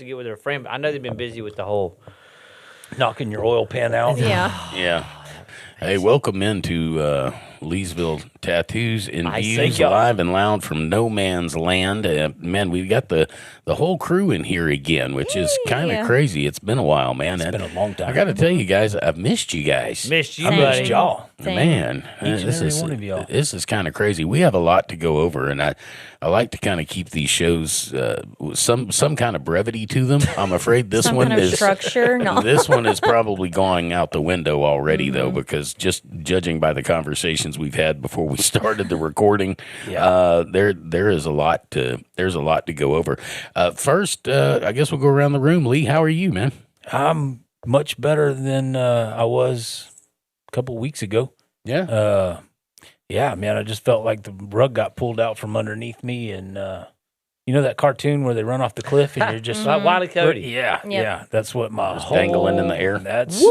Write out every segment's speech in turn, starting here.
to get with her friend. But I know they've been busy with the whole knocking your oil pan out. Yeah. Yeah. Hey, welcome into Leesville Tattoos and I Views, say, y'all. live and loud from no man's land. Man, we've got the whole crew in here again, which is kind of crazy. It's been a while, man. It's been a long time. I got to tell you guys, I've missed you guys. missed you, I buddy. missed y'all. Same. Man, Each and every one of y'all. This is kind of crazy. We have a lot to go over, and I like to kind of keep these shows with some kind of brevity to them. I'm afraid this Some one kind of is structure. No. This one is probably going out the window already, though, because just judging by the conversations we've had before we started the recording, there is a lot to go over. First, I guess we'll go around the room. Lee, how are you, man? I'm much better than I was a couple weeks ago. Yeah. Yeah, man, I just felt like the rug got pulled out from underneath me, and you know that cartoon where they run off the cliff and you're just Like Wile E. Cody. yeah. That's what my whole dangling in the air. That's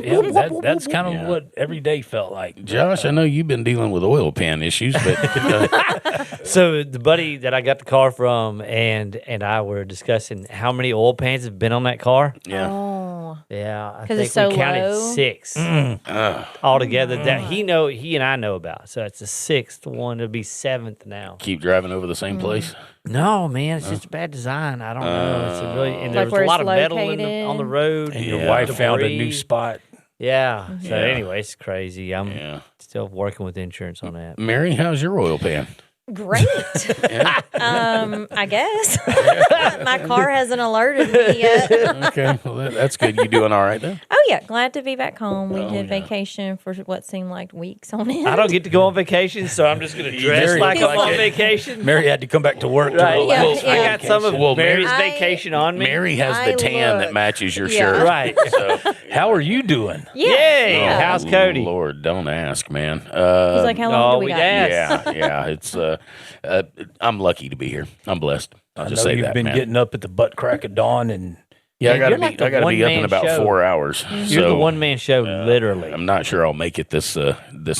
that's kind of what every day felt like. Josh, I know you've been dealing with oil pan issues, but So the buddy that I got the car from and I were discussing how many oil pans have been on that car. yeah. Oh. Yeah, I 'Cause think it's so we counted low? 6 altogether that he and I know about. So it's the 6th one. It'll be 7th now. Keep driving over the same place. No, man, it's just a bad design. I don't know. It's a really and Like there's where a lot it's of metal on located? the road. And your Yeah. wife found a new Debris. spot. Yeah. So Yeah. anyway, it's crazy. I'm Yeah. still working with insurance on that. Mary, how's your oil pan? Great. I guess. My car hasn't alerted me yet. Okay, well, that's good. You doing all right then? Oh, yeah. Glad to be back home. We did vacation for what seemed like weeks on end. I don't get to go on vacation, so I'm just going to dress Mary like I'm like on it. vacation. Mary had to come back to work. Right. Yeah, Well, I yeah. got some of Well, Mary's Mary- vacation on me. Mary has I the tan that look- matches your Yeah. shirt. Right. So, How are you doing? Yay! Yeah. How's Cody? Lord, don't ask, man. He's like, how long no, do we we got? asked. yeah. It's I'm lucky to be here. I'm blessed. I'll I just know say you've that, been man. getting up at the butt crack of dawn, and Yeah, I Man, gotta you're be. like the I gotta be up in one-man about show. 4 hours. You're So the one-man show, literally. I'm not sure I'll make it this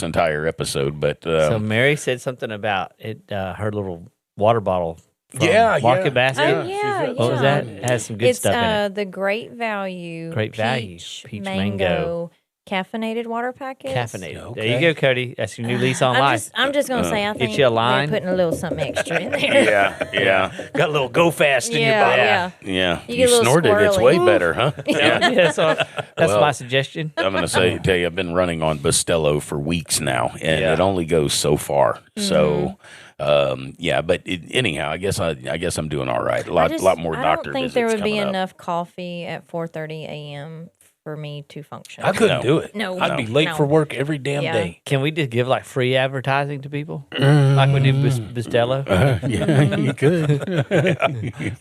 entire episode, but So Mary said something about it. Her little water bottle. From Yeah, Market yeah. Basket. Oh, yeah, What was yeah. that? It has some good It's stuff in it. the Great Value. Great Value, peach mango. Caffeinated water packets. Caffeinated. Okay. There you go, Cody. That's your new lease on life. I'm just gonna say I think you a line? they're putting a little something extra in there. yeah. got a little go fast in your Yeah, body. yeah. Yeah, You you, get a little snorted. It's way squirrely. better, huh? Yeah. Yeah, so that's Well, my suggestion. I'm gonna tell you, I've been running on Bustelo for weeks now, and Yeah. it only goes so far. So, Mm-hmm. yeah. But anyhow, I guess I'm doing all right. A lot more I doctor don't think visits there would be coming up. enough coffee at 4:30 a.m. for me to function. I couldn't No. do it. No. I'd be late No. for work every damn Yeah. day. Can we just give like free advertising to people, like we do Bustelo? Yeah, you could.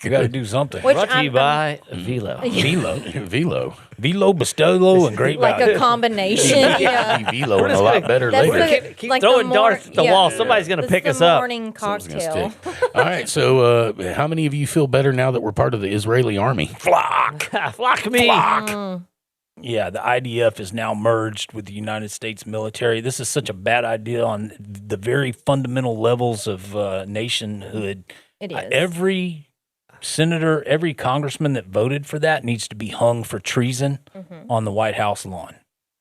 You got to do something. Which Brought to you I'm- by Velo. Velo, Velo, Bustelo, and Great like Value. a combination. Yeah. Velo, and a lot better That's later. Keep like throwing the darts at the yeah. wall. Somebody's gonna That's pick the us up. morning Something's gonna cocktail. stick. All right, so how many of you feel better now that we're part of the Israeli army? Flock. Flock me. Yeah, the IDF is now merged with the United States military. This is such a bad idea on the very fundamental levels of nationhood. It is. Every senator, every congressman that voted for that needs to be hung for treason on the White House lawn.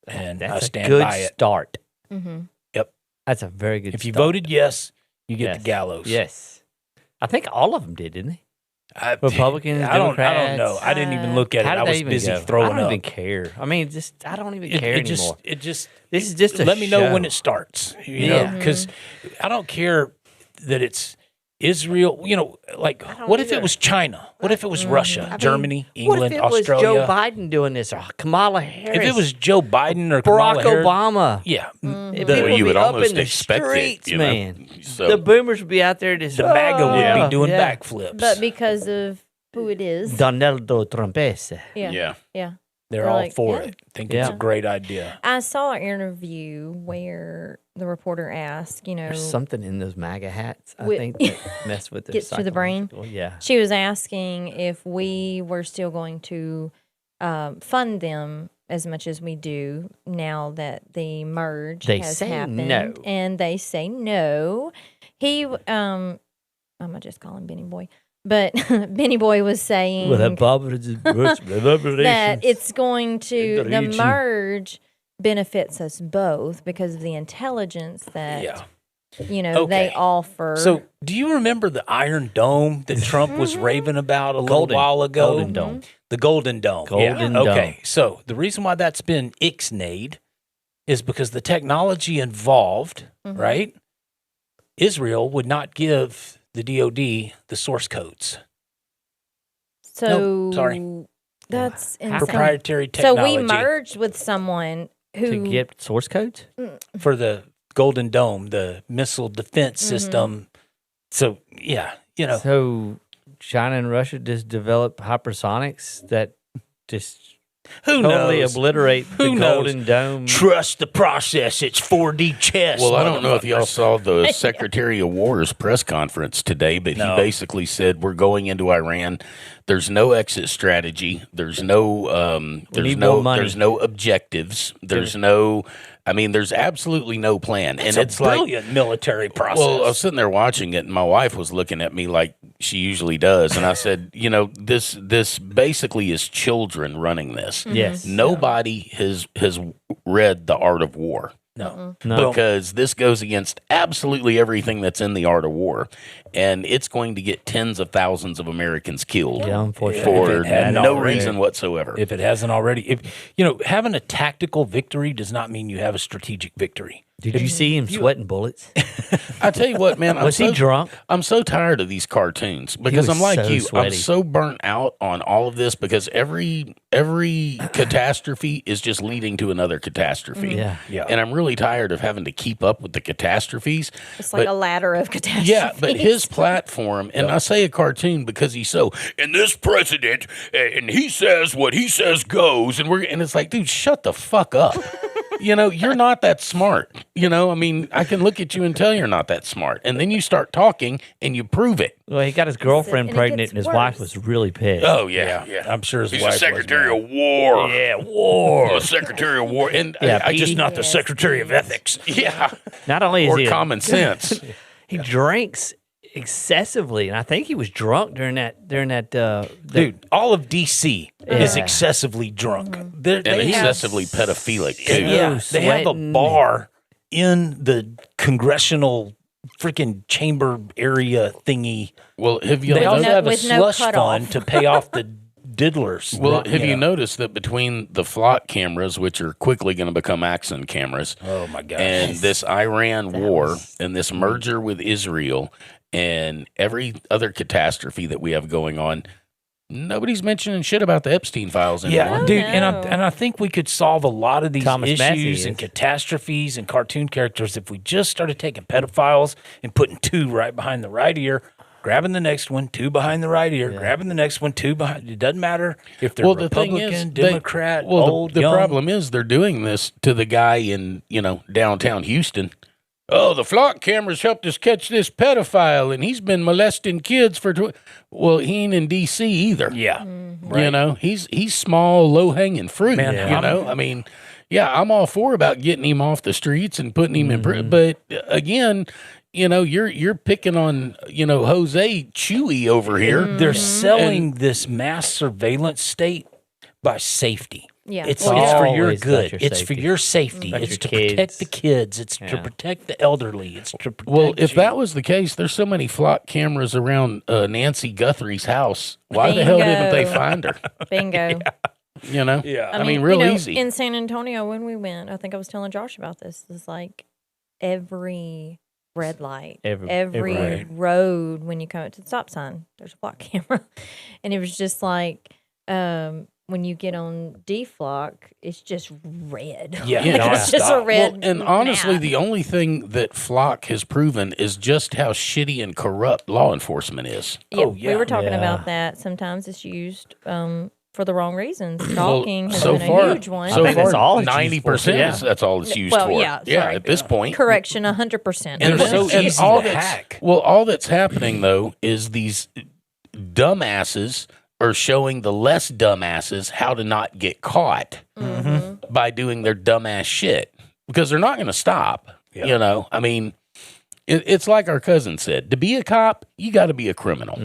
And I That's a stand good by it. start. Yep. That's a very good If you start. voted yes, you get Yes. the gallows. Yes. I think all of them did, didn't they? I- Republicans, I don't Democrats. know. I didn't even look at How it. did I they was even busy go? throwing I don't up. even care. I mean, I don't even care it anymore. just This is just a let me know show. when it starts. You know, Yeah. because I don't care that it's Israel. You know, like don't what if either. it was China? What if it was Russia, I mean, Germany, what England, if it was Australia? Joe Biden doing this or Kamala Harris? If it was Joe Biden or Barack Kamala Harris, Obama, yeah, if the, people you be would up almost in the expect it, streets, you know? man. So- The boomers would be out there just the MAGA would be doing yeah. backflips. But because of who it is. Donaldo Trumpese. Yeah. Yeah. They're They're all like, for yeah. it. Think it's a Yeah. great idea. I saw an interview where the reporter asked, There's something in those MAGA hats, I Wi- think, that mess with the Gets to the brain. psychological- Yeah. she was asking if we were still going to fund them as much as we do now that the merge They has say happened. no. And they say no. He, I'm going to just call him Benny Boy. But Benny Boy was saying that it's going to, the merge benefits us both because of the intelligence that, they offer. So do you remember the Iron Dome that Trump was raving about a little while ago? Golden Dome. The Golden Dome. Golden Dome. Okay, so the reason why that's been ixnayed is because the technology involved, right? Israel would not give the DOD the source codes. So sorry. That's insane. Proprietary technology. So we merged with someone who to get source codes for the Golden Dome, the missile defense system. So So China and Russia just develop hypersonics that just who totally knows? obliterate Who the knows? Golden Dome. Trust the process. It's 4D chess. Well, I don't know if y'all saw the Secretary of War's press conference today, but he basically said we're going into Iran. There's no exit strategy. There's no there's no objectives. There's there's absolutely no plan. It's and it's a brilliant military process. Well, I was sitting there watching it, and my wife was looking at me like she usually does, and I said, this basically is children running this. Yes. Nobody has read The Art of War. No. Because this goes against absolutely everything that's in the art of war, and it's going to get tens of thousands of Americans killed unfortunately. for no already. reason whatsoever. If it hasn't already, having a tactical victory does not mean you have a strategic victory. Did you see him sweating bullets? I tell you what, man, Was he drunk? I'm so tired of these cartoons because was I'm like so you. sweaty. I'm so burnt out on all of this because every catastrophe is just leading to another catastrophe. Yeah. And I'm really tired of having to keep up with the catastrophes. it's like a ladder of catastrophes. Yeah, but his platform, and I say a cartoon because he's so, and this president, and he says what he says goes, and it's like, dude, shut the fuck up. You're not that smart. I can look at you and tell you're not that smart. And then you start talking and you prove it. Well, he got his girlfriend and it pregnant, gets and his wife worse. was really pissed. Oh, yeah. I'm sure his He's wife the Secretary of War. Yeah, war. The Secretary of War. And Yeah, I Petey. just Not the Secretary of Ethics. yeah. Not only is Or he common sense. he drinks excessively, and I think he was drunk during that. Dude, all of D.C. is excessively drunk. And excessively pedophilic, too. Yeah, they have a sweating. bar in the congressional freaking chamber area thingy. Well, have you They also noticed? have a with no slush cutoff. fund to pay off the diddlers. Well, have you noticed that between the flock cameras, which are quickly going to become Axon cameras, Oh, my God. and this Iran war and this merger with Israel and every other catastrophe that we have going on, nobody's mentioning shit about the Epstein files anymore. Yeah, Oh, dude, no. and I think we could solve a lot of these Thomas Massey issues is. and catastrophes and cartoon characters if we just started taking pedophiles and putting two right behind the right ear, grabbing the next one, two behind the right ear, grabbing the next one, two behind. It doesn't matter if they're The thing Republican, is, Democrat, the old, young. problem is they're doing this to the guy in downtown Houston. Oh, the flock cameras helped us catch this pedophile, and he's been molesting kids for. Well, he ain't in D.C. either. Yeah, He's small, low hanging fruit. Man, I'm all for about getting him off the streets and putting him in prison. But again, you're picking on Jose Chewy over here. they're selling this mass surveillance state by safety. Yeah. It's Well, for your always about good. your It's for safety. your safety. About It's your to kids. protect the kids. It's to Yeah. protect the elderly. It's to protect Well, if you. that was the case, there's so many flock cameras around Nancy Guthrie's house. Why the hell didn't they Bingo. find her? Bingo. Yeah. I mean, real you know, easy. In San Antonio, when we went, I think I was telling Josh about this. It's like every red light, Every every road when you come up to the stop sign, there's a block camera, and it was just like when you get on DeFlock, it's just red. Yeah, It's just a nonstop. red. Well, and honestly, map. the only thing that Flock has proven is just how shitty and corrupt law enforcement is. Yeah, Oh, yeah. we were talking Yeah. about that. Sometimes it's used for the wrong reasons. Stalking has so been far- a huge one. So think that's far, all it's used for, 90% yeah. that's all it's used Well, for. yeah, sorry. At this point. Correction, 100%. And they're so And easy all to that's- hack. Well, all that's happening though is these dumbasses are showing the less dumbasses how to not get caught by doing their dumbass shit because they're not going to stop. Yeah. I mean, It's like our cousin said, to be a cop, you got to be a criminal.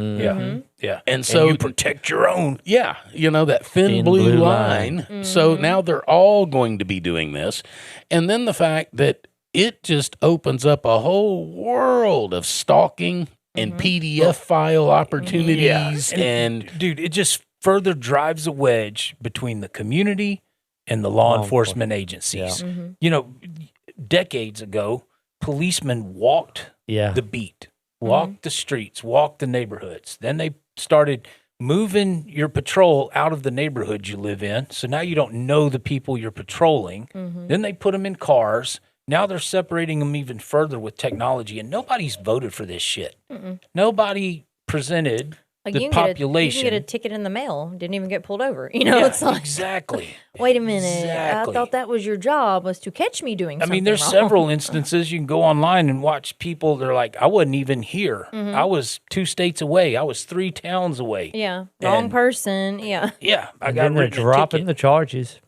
Yeah. And so you protect your own. Yeah, that thin blue line. So now they're all going to be doing this. And then the fact that it just opens up a whole world of stalking and PDF file opportunities. And dude, it just further drives a wedge between the community and the law enforcement agencies. Decades ago, policemen walked the beat, walked the streets, walked the neighborhoods. Then they started moving your patrol out of the neighborhood you live in. So now you don't know the people you're patrolling. Then they put them in cars. Now they're separating them even further with technology. And nobody's voted for this shit. Nobody presented the population. You can get a ticket in the mail. Didn't even get pulled over. It's like, exactly. Wait a minute. I thought that was your job, was to catch me doing something there's wrong. several instances you can go online and watch people. They're like, I wasn't even here. I was 2 states away. I was 3 towns away. Yeah. Wrong person. Yeah. Yeah. I And got then they're written a dropping ticket. the charges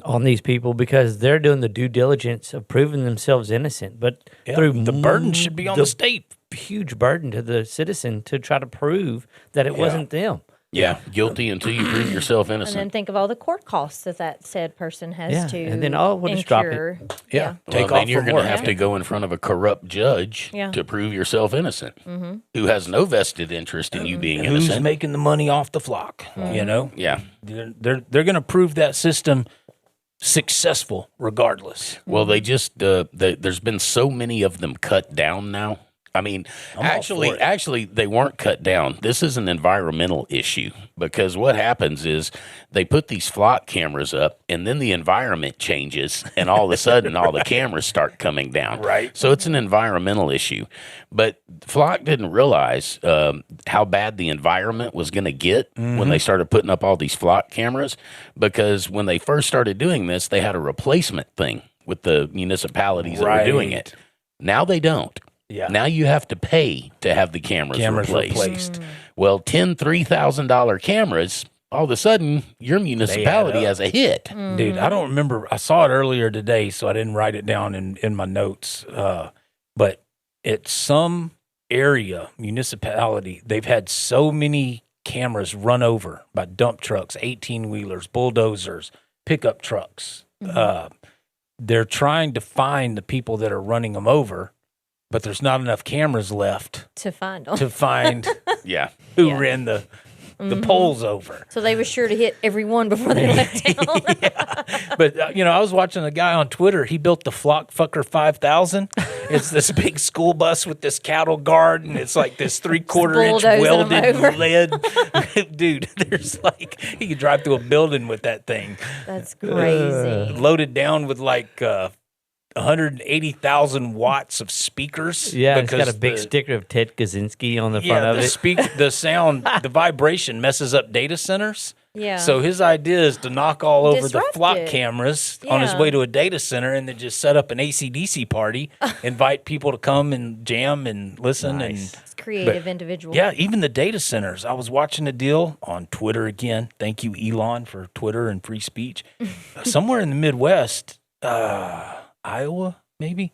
on these people because they're doing the due diligence of proving themselves innocent. But through the burden should be on the state. Huge burden to the citizen to try to prove that it wasn't them. Yeah, guilty until you prove yourself And then innocent. think of all the court costs that said person has to and then, we'll just drop it. incur. Yeah. Take Take off then you're from going to work. have to go in front of a corrupt judge to prove yourself innocent, who has no vested interest in you being Who's innocent. making the money off the flock? Yeah. They're going to prove that system successful regardless. Well, they just there's been so many of them cut down now. I mean, actually, they weren't cut down. This is an environmental issue because what happens is they put these flock cameras up, and then the environment changes, and all of a sudden, all the cameras start coming down. Right. So it's an environmental issue. But Flock didn't realize how bad the environment was going to get when they started putting up all these flock cameras, because when they first started doing this, they had a replacement thing with the municipalities that were doing it. Now they don't. Yeah. Now you have to pay to have the cameras replaced. Well, $3,000 cameras, all of a sudden, your municipality has a hit. Dude, I don't remember. I saw it earlier today, so I didn't write it down in my notes. But at some area, municipality, they've had so many cameras run over by dump trucks, 18-wheelers, bulldozers, pickup trucks. They're trying to find the people that are running them over, but there's not enough cameras left to find them. to find Yeah. who ran the poles over. So they were sure to hit every one before they left town. But, I was watching a guy on Twitter. He built the Flock Fucker 5000. It's this big school bus with this cattle guard, and it's like this 3/4 inch bulldozing them over. welded lead. Dude, there's like, he could drive through a building with that thing. That's crazy. Loaded down with like 180,000 watts of speakers. Yeah, it's got a because big sticker of Ted Kaczynski on the front of it. the sound, the vibration messes up data centers. Yeah. So his idea is to knock all over the Disrupt flock it. cameras on his Yeah. way to a data center, and then just set up an AC/DC party, invite people to come and jam and listen. Nice. It's creative individual. And yeah, even the data centers. I was watching a deal on Twitter again. Thank you, Elon, for Twitter and free speech. Somewhere in the Midwest, Iowa, maybe,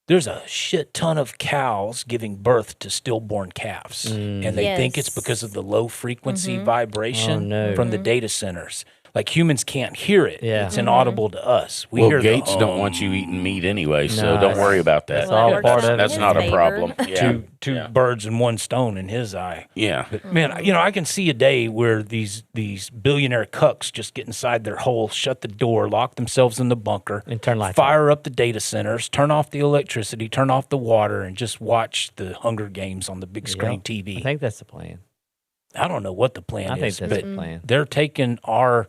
there's a shit ton of cows giving birth to stillborn calves. And they think it's Yes. because of the low frequency vibration Oh, no. from the data centers. Like humans can't hear it. Yeah. It's inaudible to us. We Well, hear Gates the don't want you eating meat anyway, so No, don't worry about that. That's all Well, part of it. That's in not his a favor. problem. Yeah. two birds and one stone in his eye. Yeah. But man, I can see a day where these billionaire cucks just get inside their hole, shut the door, lock themselves in the bunker, And turn lights fire up the data centers, turn off the electricity, turn off the water, and just watch the Hunger Games on the big screen TV. I think that's the plan. I don't know what the plan I think is, that's but the plan. they're taking our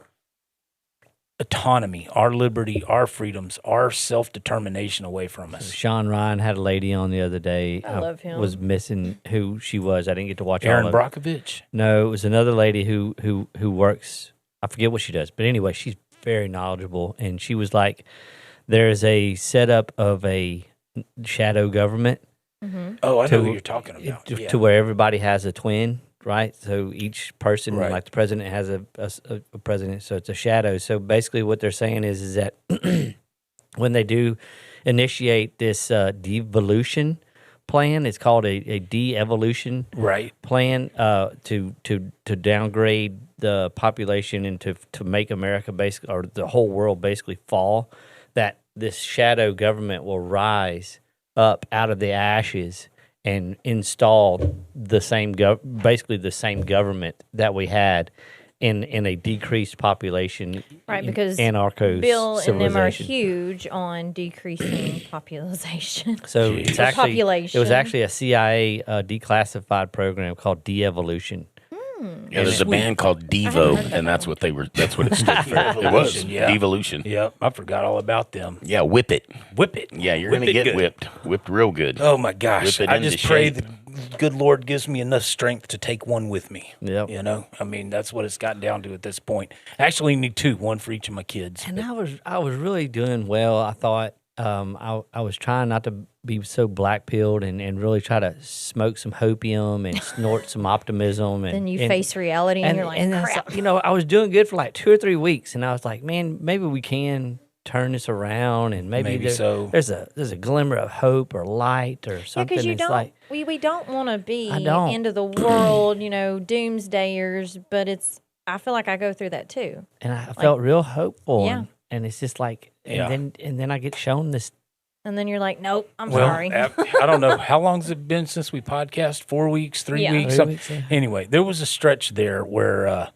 autonomy, our liberty, our freedoms, our self-determination away from us. Sean Ryan had a lady on the other day. I love him. Was missing who she was. I didn't get to watch Aaron all of it. Brockovich. No, it was another lady who works. I forget what she does, but anyway, she's very knowledgeable, and she was like, "There is a setup of a shadow government Oh, I know To- who you're talking about. to where everybody has a twin, right? So each person, Right. like the president, has a president. So it's a shadow. So basically, what they're saying is that when they do initiate this devolution plan. It's called a de-evolution plan to downgrade the population and to make America basically, or the whole world basically fall. That this shadow government will rise up out of the ashes and install the same basically the same government that we had in a decreased population, right? Because anarcho Bill and them are civilization. huge on decreasing population. So it's actually population. it was actually a CIA declassified program called de-evolution. Yeah, there's a band called Devo, and that's what it stood for. It was devolution. Yep, I forgot all about them. Yeah, whip it. Yeah, you're gonna get whipped real good. Oh my gosh! Whip it I into just pray shape. the good Lord gives me enough strength to take one with me. Yep. You know, I mean, that's what it's gotten down to at this point. I actually need two, one for each of my kids. And I was really doing well. I thought I was trying not to be so black pilled and really try to smoke some hopium and snort some optimism. And then you face reality and you're like, crap. I was doing good for like 2 or 3 weeks, and I was like, man, maybe we can turn this around, and maybe there's a glimmer of hope or light or something. Because it's like, we don't want to be end of the world, doomsdayers, but I feel like I go through that too. And I felt real hopeful. Yeah. And it's just like, and then I get shown this. And then you're like, nope, I'm sorry. I don't know. How long's it been since we podcast? 4 weeks, 3 weeks? 3 weeks, yeah. Anyway, there was a stretch there where,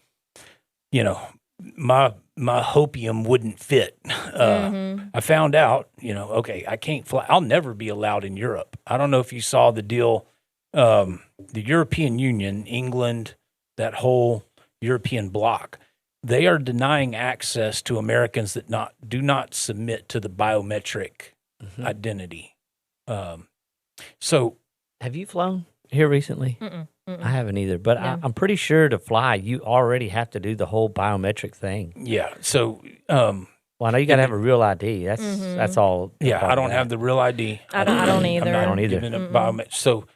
my hopium wouldn't fit. I found out, okay, I can't fly. I'll never be allowed in Europe. I don't know if you saw the deal. The European Union, England, that whole European bloc, they are denying access to Americans that do not submit to the biometric identity. So, have you flown here recently? I haven't either, but No. I'm pretty sure to fly, you already have to do the whole biometric thing. yeah. So, Well, I know you got to have a real ID. That's all. yeah, I don't have the real ID. I don't either. I'm not I don't either. giving a biometric. So,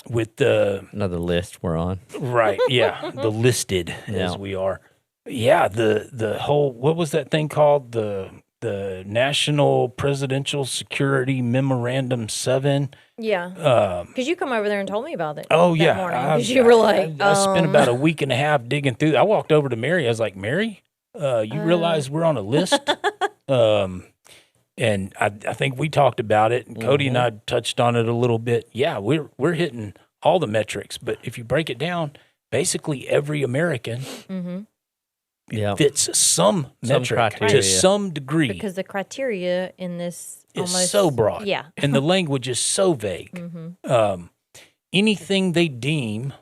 with the Another list we're on. right, yeah, the listed as we are. Yeah, the whole, what was that thing called? The National Presidential Security Memorandum 7. Yeah. Because you come over there and told me about it. Oh, that yeah. morning, 'cause you were like, I spent about a week and a half digging through. I walked over to Mary. I was like, Mary, you realize we're on a list? And I think we talked about it, and Cody and I touched on it a little bit. Yeah, we're hitting all the metrics, but if you break it down, basically every American fits some metric criteria. to some degree. because the criteria in this It's almost so broad. Yeah. And the language is so vague. Anything they deem,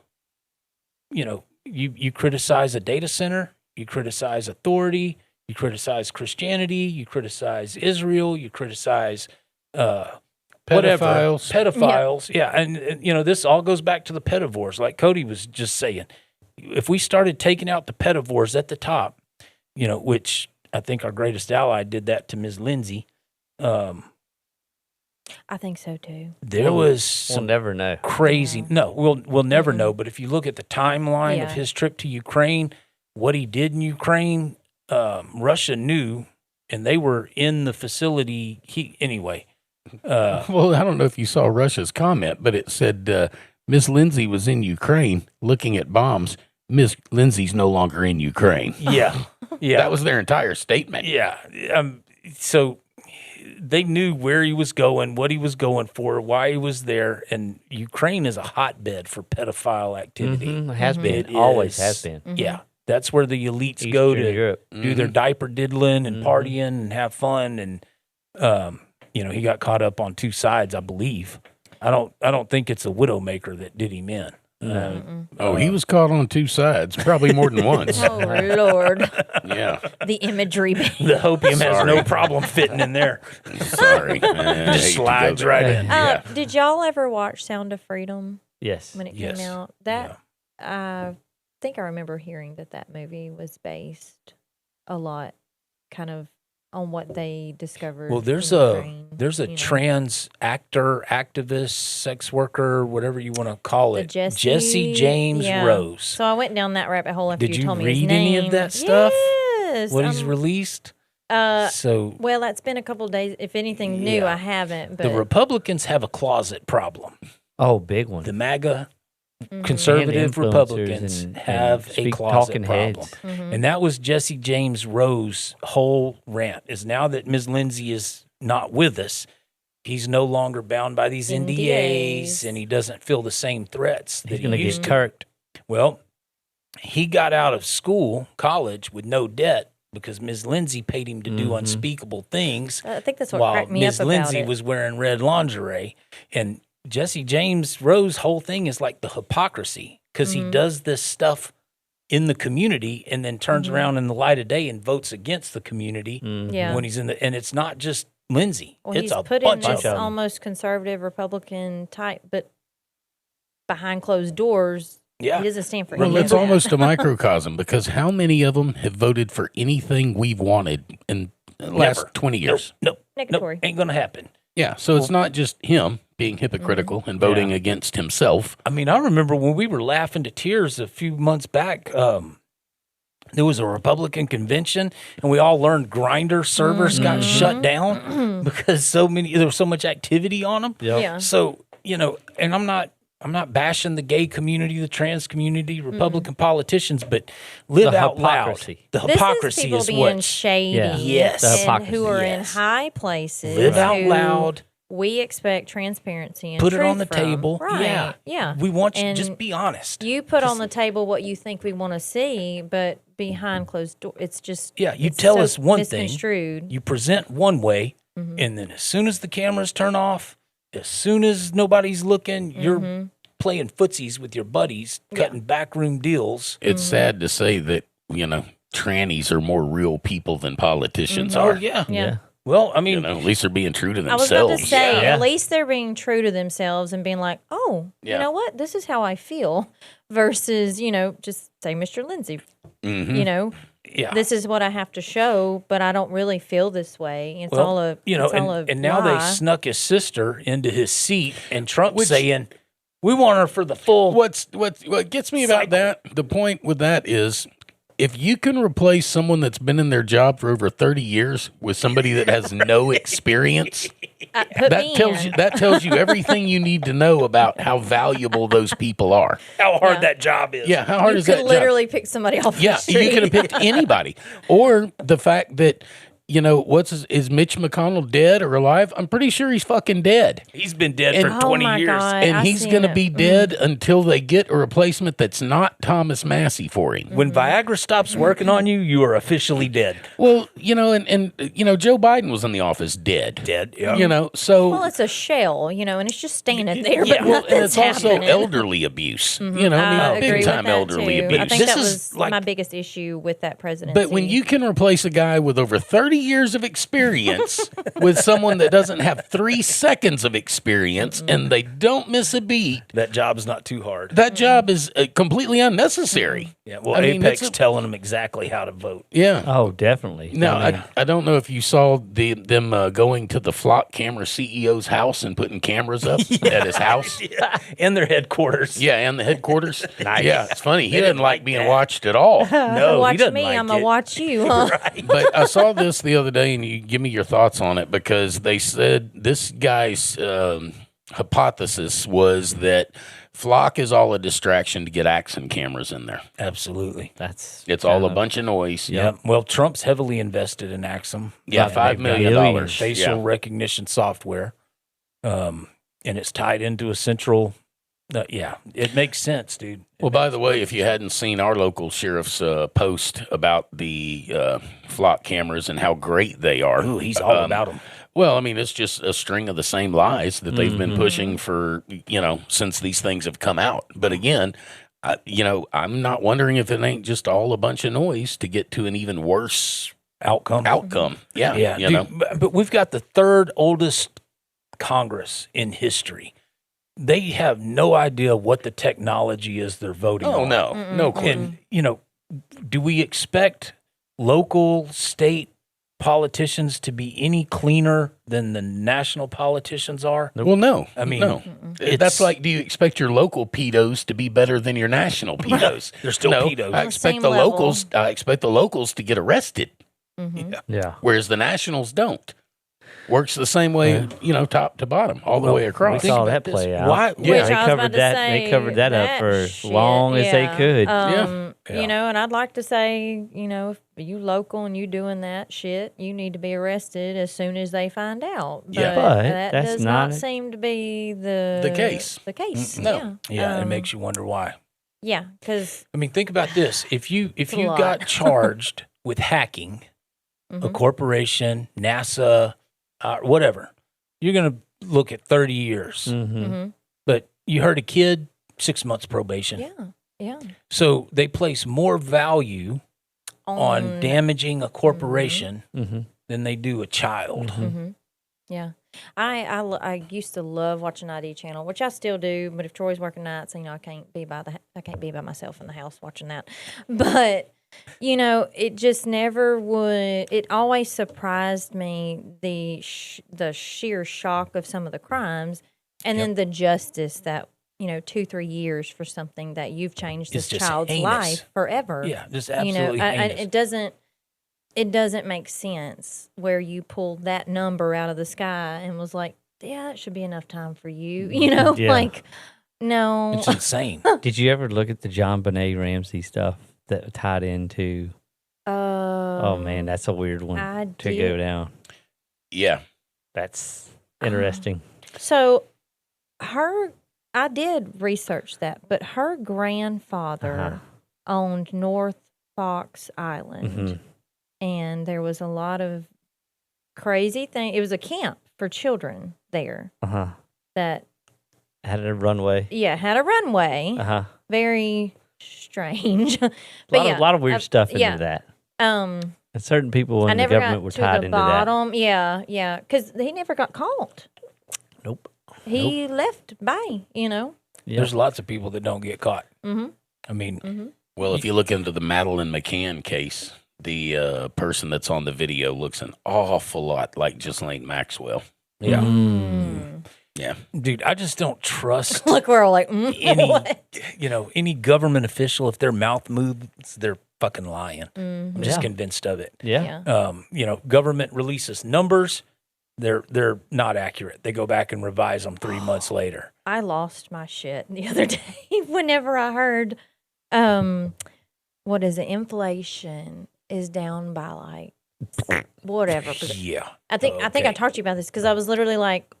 you criticize a data center, you criticize authority, you criticize Christianity, you criticize Israel, you criticize pedophiles. Yeah. And, this all goes back to the pedivores, like Cody was just saying. If we started taking out the pedivores at the top, which I think our greatest ally did that to Ms. Lindsey. I think so too. There was We'll some never know. crazy. No, we'll never know. But if you look at the timeline of his trip to Ukraine, what he did in Ukraine, Russia knew, and they were in the facility. Anyway. Well, I don't know if you saw Russia's comment, but it said Miss Lindsey was in Ukraine looking at bombs. Miss Lindsey's no longer in Ukraine. Yeah. That was their entire statement. Yeah. So they knew where he was going, what he was going for, why he was there, and Ukraine is a hotbed for pedophile activity. It has been. It Always is. has been. Yeah. That's where the elites go Eastern to Europe. do their diaper diddling and partying and have fun. And, he got caught up on two sides, I believe. I don't think it's a widowmaker that did him in. He was caught on two sides, probably more than once. Oh, Lord. Yeah. The imagery. The hopium has no problem fitting in there. Sorry. Just slides right in. Did y'all ever watch Sound of Freedom Yes. when it came out? I think I remember hearing that movie was based a lot kind of on what they discovered. Well, there's in a Ukraine, trans actor, activist, sex worker, whatever you want to call The it, Jesse James yeah. Rose. So I went down that rabbit hole after Did you you told me his read name. any of that stuff? Yes. What he's released? Well, that's been a couple of days. If anything new, I haven't. But the Republicans have a closet problem. Oh, big one. The MAGA conservative Republicans have a closet problem. And that was Jesse James Rowe's whole rant, is now that Ms. Lindsey is not with us, he's no longer bound by these NDAs, and he doesn't feel the same threats that he's going to used get Kirked. Well, he got out of college with no debt because Ms. Lindsey paid him to do unspeakable things. I think that's what while cracked me Ms. up about Lindsey it. was wearing red lingerie. And Jesse James Rowe's whole thing is like the hypocrisy, because he does this stuff in the community and then turns around in the light of day and votes against the community when he's in the. And it's not just Lindsey; Well, it's he's a put in bunch of this them. almost conservative Republican type, but behind closed doors, he doesn't stand for any Well, of it's that. almost a microcosm, because how many of them have voted for anything we've wanted in the last 20 years? Nope, Negatory. ain't gonna happen. Yeah, so it's not just him being hypocritical and voting against himself. I mean, I remember when we were laughing to tears a few months back. There was a Republican convention, and we all learned Grindr servers got shut down because there was so much activity on them. Yeah. So and I'm not bashing the gay community, the trans community, Republican politicians, but live The out hypocrisy. loud. The This hypocrisy is people is being what shady, Yes. The and hypocrisy, who are in yes. high places. live out who loud. We expect transparency and Put it on truth the from. table. Right. Yeah. We want you And just be honest. You put on the table what you think we want to see, but behind closed doors, it's just Yeah, you it's tell so us one thing. misconstrued. You present one way, and then as soon as the cameras turn off, as soon as nobody's looking, you're playing footsies with your buddies, cutting backroom deals. It's sad to say that, trannies are more real people than politicians are. Oh, yeah. Yeah. Well, I mean, At least they're being true to I was themselves. about to say, Yeah. at least they're being true to themselves and being like, oh, Yeah. you know what? This is how I feel versus, just say, Mr. Lindsey, yeah. this is what I have to show, but I don't really feel this way. It's Well, all a, it's all a and now they lie. snuck his sister into his seat, and Trump saying, we want her for the full. What gets me about Cycle. that, the point with that is, if you can replace someone that's been in their job for over 30 years with somebody that has no experience, Put that me tells you everything you need to know about how valuable those people are. How hard Yeah. that job is. Yeah, how hard You is that could job? literally pick somebody off Yeah, the street. you could have picked anybody. Or the fact that, is Mitch McConnell dead or alive? I'm pretty sure he's fucking dead. He's been dead And- for 20 Oh my years. God. And I he's seen going to it. be dead until they get a replacement that's not Thomas Massey for him. When Viagra stops working on you, you are officially dead. Well, and Joe Biden was in the office dead. Dead, yeah. Well, it's a shell, and it's just standing there, Yeah, but Well, and nothing's it's also happening. elderly abuse. I agree Big with time that elderly too. abuse. I think This that is was like- my biggest issue with that presidency. But when you can replace a guy with over 30 years of experience with someone that doesn't have 3 seconds of experience and they don't miss a beat, That job's not too hard. that job is completely unnecessary. Yeah, well, I mean, AIPAC's it's a- telling them exactly how to vote. Yeah. Oh, definitely. Now, I mean, I don't know if you saw them going to the Flock camera CEO's house and putting cameras up at his house. In their headquarters. Yeah, and the headquarters. Nice. Yeah, it's funny. He They didn't didn't like like being that. watched at all. No, he watch doesn't me, like I'm gonna it. watch you. Huh? But I saw this the other day, and you give me your thoughts on it, because they said this guy's hypothesis was that Flock is all a distraction to get action cameras in there. Absolutely. It's all a bunch of noise. Yeah. Well, Trump's heavily invested in Axum. Yeah, $5 million. Facial Yeah. recognition software. And it's tied into a central. It makes sense, dude. Well, by the way, if you hadn't seen our local sheriff's post about the Flock cameras and how great they are. Ooh, he's all about them. Well, I mean, it's just a string of the same lies that they've been pushing for, since these things have come out. But again, I'm not wondering if it ain't just all a bunch of noise to get to an even worse Outcome. Yeah. Yeah. Dude, but we've got the third oldest Congress in history. They have no idea what the technology is they're voting Oh, on. no. No clue. And, do we expect local, state politicians to be any cleaner than the national politicians are? Well, no. I mean, no. That's like, do you expect your local pedos to be better than your national pedos? They're still no, pedos. I On the expect same the level. locals. I expect the locals to get arrested. Yeah. Whereas the nationals don't. Works the same way, top to bottom, all the way across. We saw that play out. Why? Which Yeah, I they was covered about to that. say, They covered that up for as shit, long as they could. Yeah. You know, and I'd like to say, if you local and you doing that shit, you need to be arrested as soon as they find out. But, But that that's does not not seem to be the case. The case. No. Yeah, it makes you wonder why. Yeah, because I mean, think about this: if you a lot. got charged with hacking a corporation, NASA, whatever, you're going to look at 30 years. Mm-hmm. But you hurt a kid, 6 months probation. yeah, So they place more value on damaging a corporation than they do a child. Yeah. I used to love watching ID Channel, which I still do. But if Troy's working nights, I can't be by myself in the house watching that. But it just never would. It always surprised me the sheer shock of some of the crimes, and then the justice that 2-3 years for something that you've changed this just child's heinous. life forever. Yeah, just absolutely heinous. It doesn't make sense where you pulled that number out of the sky and was like, yeah, that should be enough time for you. Yeah. Like, no. It's insane. Did you ever look at the John Benet Ramsey stuff that tied into? Oh man, that's a weird one to go down. Yeah. That's interesting. So I did research that, but her grandfather owned North Fox Island. And there was a lot of crazy thing. It was a camp for children there that had a runway. Yeah, had a runway. Very strange. But a lot of weird stuff into that. And certain people in the government were tied into that. Yeah, because he never got caught. Nope. He left by, There's lots of people that don't get caught. I mean, well, if you look into the Madeleine McCann case, the person that's on the video looks an awful lot like Ghislaine Maxwell. Yeah. Yeah. Dude, I just don't trust Look, we're all like, what? Any government official, if their mouth moves, they're fucking lying. I'm just convinced of it. Yeah. Government releases numbers. They're not accurate. They go back and revise them 3 months later. I lost my shit the other day whenever I heard, what is it? Inflation is down by like whatever. Yeah. I think I talked to you about this because I was literally like,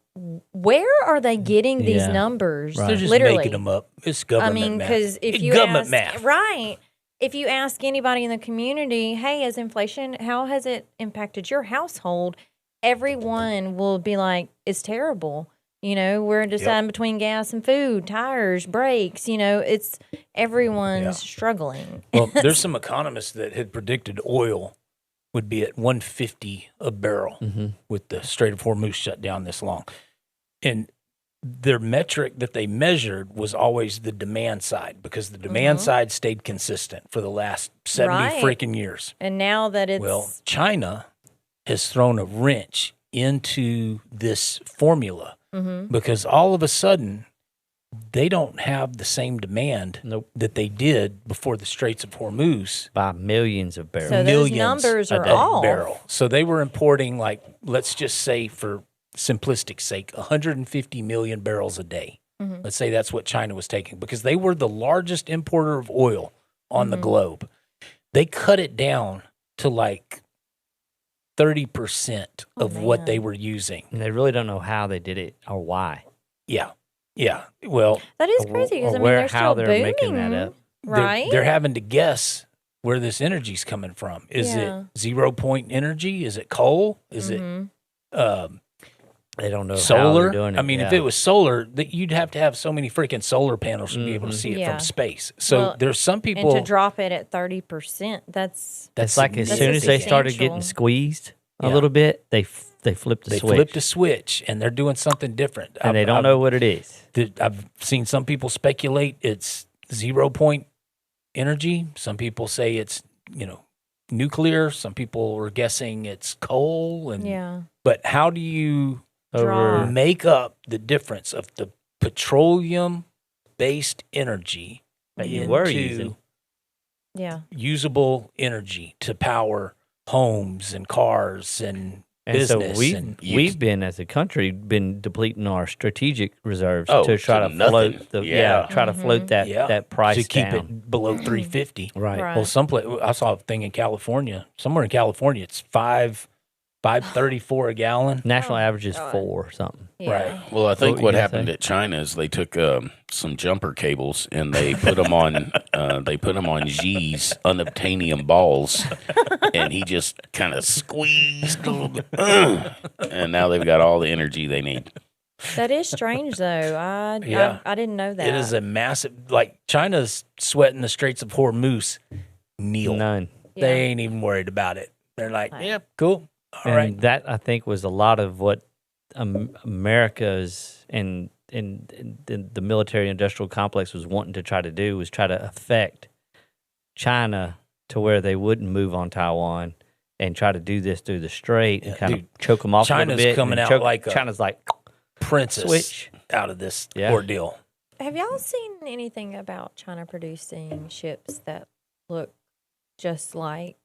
where are they getting these numbers? Right. They're just literally making them up. It's government math. Because if you government ask, math. Right. If you ask anybody in the community, hey, has inflation, how has it impacted your household? Everyone will be like, it's terrible. We're deciding between gas and food, tires, brakes. It's everyone's struggling. Well, there's some economists that had predicted oil would be at $150 a barrel with the Strait of Hormuz shut down this long. And their metric that they measured was always the demand side because the demand side stayed consistent for the last 70 freaking years. And now that it's... China has thrown a wrench into this formula because all of a sudden they don't have the same demand that they did before the Straits of Hormuz. By millions of barrels. So those numbers are off. Barrel. So they were importing, like, let's just say for simplistic sake, 150 million barrels a day. Let's say that's what China was taking because they were the largest importer of oil on the globe. They cut it down to like 30% of what they were using. And they really don't know how they did it or why. Yeah. Well, that is crazy because they're still booming, making that up. Right? They're having to guess where this energy's coming from. Is it 0 point energy? Is it coal? Is it they don't know solar? How they're doing it. I mean, if it was solar, you'd have to have so many freaking solar panels to be able to see it from space. So there's some people, and to drop it at 30%, that's like as soon as they started getting squeezed a little bit, they flipped the switch. They flipped a switch, and they're doing something different. And they don't know what it is. I've seen some people speculate it's 0 point energy. Some people say it's nuclear. Some people are guessing it's coal. But how do you make up the difference of the petroleum-based energy that you were using? Usable energy to power homes and cars and And business. so and we've been, as a country, been depleting our strategic reserves Oh, to try to to nothing. float the Yeah. try to float that price to keep down. it below 350. Right. Right. Well, someplace I saw a thing in California. Somewhere in California, it's 5.34 a gallon. National average is 4 or something. Yeah. Right. Well, I think What what were you happened gonna at China is they took some jumper cables and they put them on Xi's unobtainium balls, and he just kind of squeezed a little bit, and now they've got all the energy they need. That is strange, though. I didn't know that. It is a massive, like China's sweating the Straits of Hormuz. Kneel. None. Yeah. They ain't even worried about it. They're like, Right. yeah, cool. All And right. that, I think, was a lot of what America's and the military industrial complex was wanting to try to do, was try to affect China to where they wouldn't move on Taiwan and try to do this through the strait and kind of choke them off a China's little bit. coming and out choke, like a China's like, Princess switch. out of this Yeah. ordeal. Have y'all seen anything about China producing ships that look just like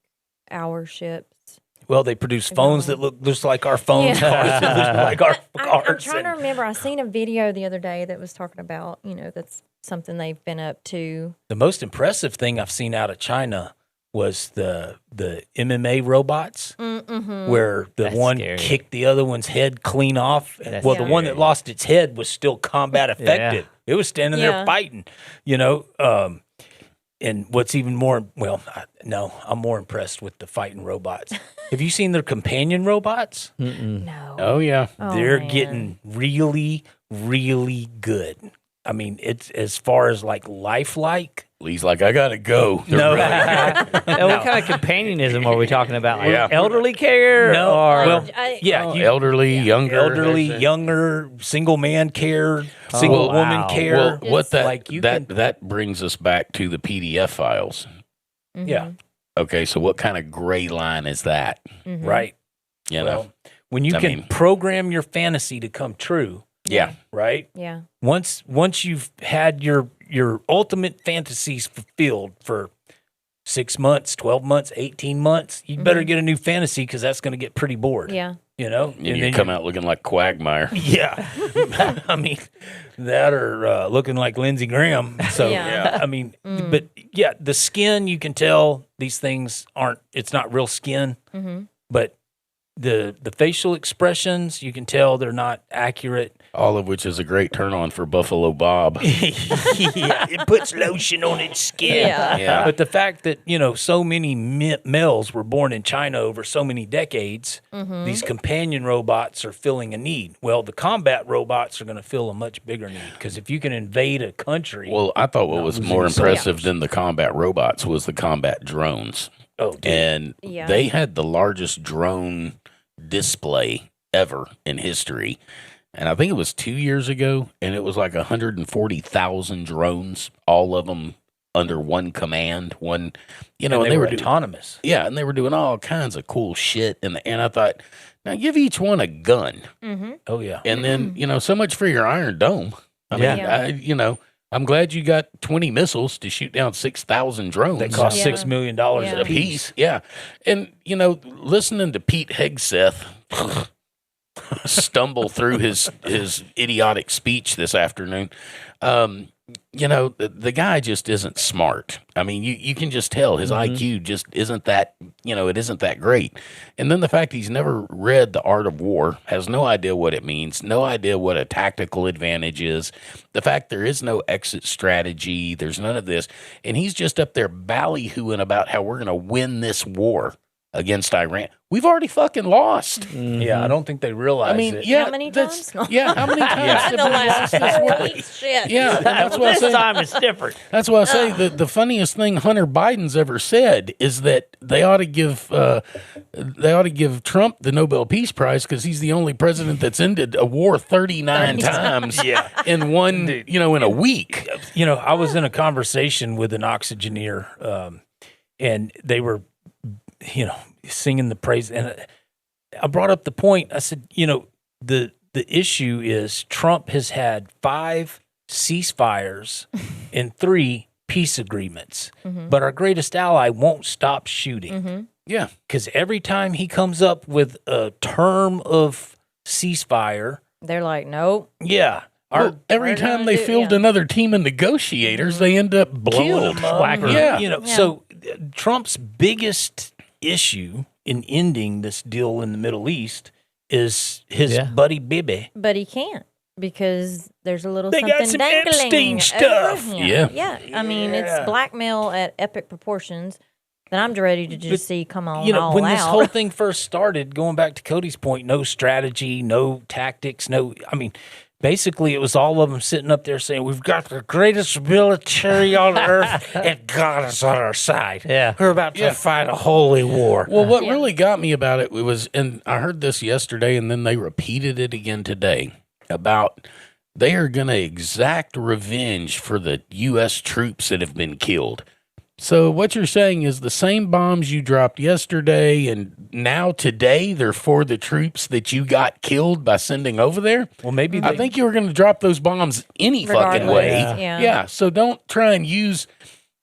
our ships? Well, they produce phones that look just like our phones, cars that look like our I'm cars. trying to remember. I seen a video the other day that was talking about, that's something they've been up to. The most impressive thing I've seen out of China was the MMA robots, where the That's one scary. kicked the other one's head clean off. That's Well, the one that scary. lost its head was still combat effective. It was standing Yeah. there fighting, and what's even more, I'm more impressed with the fighting robots. Have you seen their companion robots? No. Oh yeah, They're man. getting really, really good. I mean, it's as far as like lifelike. Lee's like, I gotta go. They're No, really- Now, what kind of companionism are we talking about? Like Yeah. elderly care? No, Or, well, I- elderly, younger, elderly, younger, single man care, single wow. woman care. Well, what It's that like you that brings us back to the PDF files. Yeah, Okay, so what kind of gray line is that? right. You know, Well, when you I can mean- program your fantasy to come true, yeah. right? Yeah. Once you've had your ultimate fantasies fulfilled for 6 months, 12 months, 18 months, you better get a new fantasy because that's going to get pretty bored. Yeah. And you come out looking like Quagmire. Yeah. I mean, that or looking like Lindsey Graham. So, Yeah. I mean, but yeah, the skin, you can tell these things it's not real skin, but the facial expressions, you can tell they're not accurate. All of which is a great turn on for Buffalo Bob. Yeah, it puts lotion on its skin. Yeah. Yeah. But the fact that, so many males were born in China over so many decades, these companion robots are filling a need. Well, the combat robots are going to fill a much bigger need because if you can invade a country. Well, I thought what was more losing impressive soldiers. than the combat robots was the combat drones. Oh, dude. And Yeah. they had the largest drone display ever in history. And I think it was 2 years ago, and it was like 140,000 drones, all of them under one command, and they were doing, autonomous. yeah, and they were doing all kinds of cool shit. And I thought, now give each one a gun, Oh, yeah. and then so much for your Iron Dome. I mean, Yeah. I'm glad you got 20 missiles to shoot down 6,000 drones. They cost Yeah. $6 million Yeah. a piece. Yeah. And, listening to Pete Hegseth stumble through his idiotic speech this afternoon, the guy just isn't smart. I mean, you can just tell his IQ just isn't that, it isn't that great. And then the fact he's never read The Art of War, has no idea what it means, no idea what a tactical advantage is, the fact there is no exit strategy, there's none of this, and he's just up there ballyhooing about how we're going to win this war against Iran. We've already fucking lost. Yeah, I don't think they realize I mean, it. yeah. How many that's- times? Yeah, how many times have In the we last lost this war? 4 weeks. Shit. Yeah, and that's what I this say. time it's different. That's why I say the funniest thing Hunter Biden's ever said is that they ought to give Trump the Nobel Peace Prize because he's the only president that's ended a war 39 times in one in a week. I was in a conversation with an oxygeneer, and they were, singing the praise. And I brought up the point. I said, the issue is Trump has had 5 ceasefires and 3 peace agreements, but our greatest ally won't stop shooting. Yeah. Because every time he comes up with a term of ceasefire, they're like, nope. Yeah. Every time they field another team of negotiators, they end up blowing them up. Yeah. So Trump's biggest issue in ending this deal in the Middle East is his buddy Bibi. But he can't because there's a little They something got some dangling Epstein stuff. over him. Yeah. I mean, it's blackmail at epic proportions that I'm ready to just see come on all when out. this whole thing first started, going back to Cody's point, no strategy, no tactics, basically, it was all of them sitting up there saying, we've got the greatest military on earth, and God is on our side. Yeah. We're about to fight a holy war. Well, what really got me about it was, and I heard this yesterday, and then they repeated it again today, about they are going to exact revenge for the U.S. troops that have been killed. So what you're saying is the same bombs you dropped yesterday and now today they're for the troops that you got killed by sending over there? Well, maybe I think you were going to drop those bombs any fucking way. Yeah. So don't try and use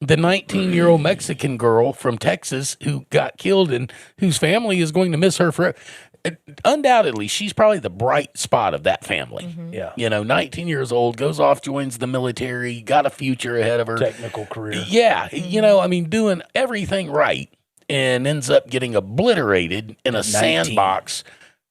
the 19-year-old Mexican girl from Texas who got killed and whose family is going to miss her forever. Undoubtedly, she's probably the bright spot of that family. Mm-hmm. Yeah. 19 years old, goes off, joins the military, got a future ahead of her. Technical career. Yeah. Doing everything right and ends up getting obliterated in a sandbox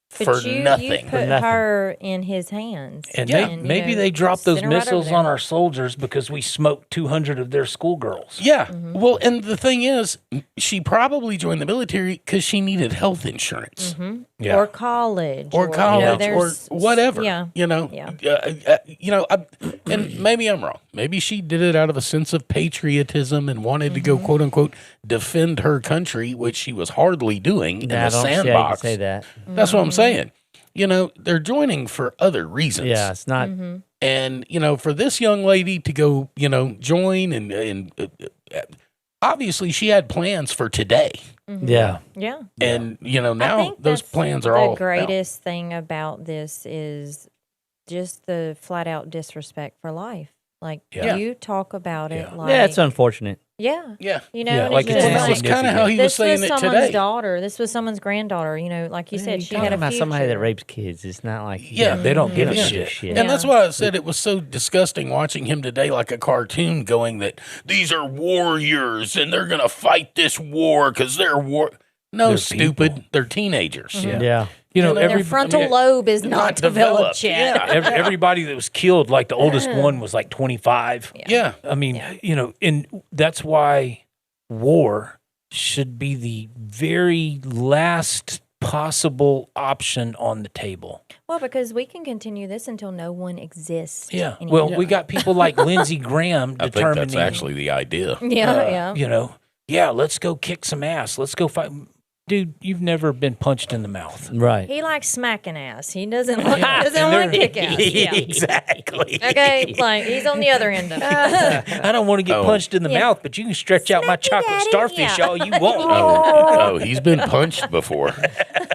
for nothing. You put her in his hands. And maybe they dropped those missiles on our soldiers because we smoked 200 of their schoolgirls. Yeah. Mm-hmm. Well, and the thing is, she probably joined the military because she needed health insurance. Mm-hmm. Yeah. Or college. Or whatever. Yeah. And maybe I'm wrong. Maybe she did it out of a sense of patriotism and wanted to go, quote unquote, defend her country, which she was hardly doing in a sandbox. Say that. That's what I'm saying. They're joining for other reasons. Yeah, it's not. Mm-hmm. And, for this young lady to go, join and obviously she had plans for today. Mm-hmm. Yeah. Yeah. And, now those plans are all. The greatest thing about this is just the flat out disrespect for life. Like, you talk about it like. Yeah, it's unfortunate. Yeah. Yeah. Like that was kind of how he was saying it today. This was someone's daughter. This was someone's granddaughter. Like you said, she had a future. Somebody that rapes kids. It's not like they don't give a shit. And that's why I said it was so disgusting watching him today, like a cartoon, going that these are warriors and they're going to fight this war because they're war. No, they're stupid. People. They're teenagers. Mm-hmm. Yeah. Their frontal lobe is not developed yet. Yeah. Everybody that was killed, like the oldest one was like 25. Yeah. I mean, and that's why war should be the very last possible option on the table. Well, because we can continue this until no one exists. Yeah. Anymore. Well, we got people like Lindsey Graham determining. I think that's actually the idea. Yeah. Let's go kick some ass. Let's go fight. Dude, you've never been punched in the mouth. Right. He likes smacking ass. He doesn't want kick ass. Yeah. Exactly. Okay, like he's on the other end of it. I don't want to get punched in the mouth, but you can stretch out my chocolate starfish all you want. Oh, he's been punched before.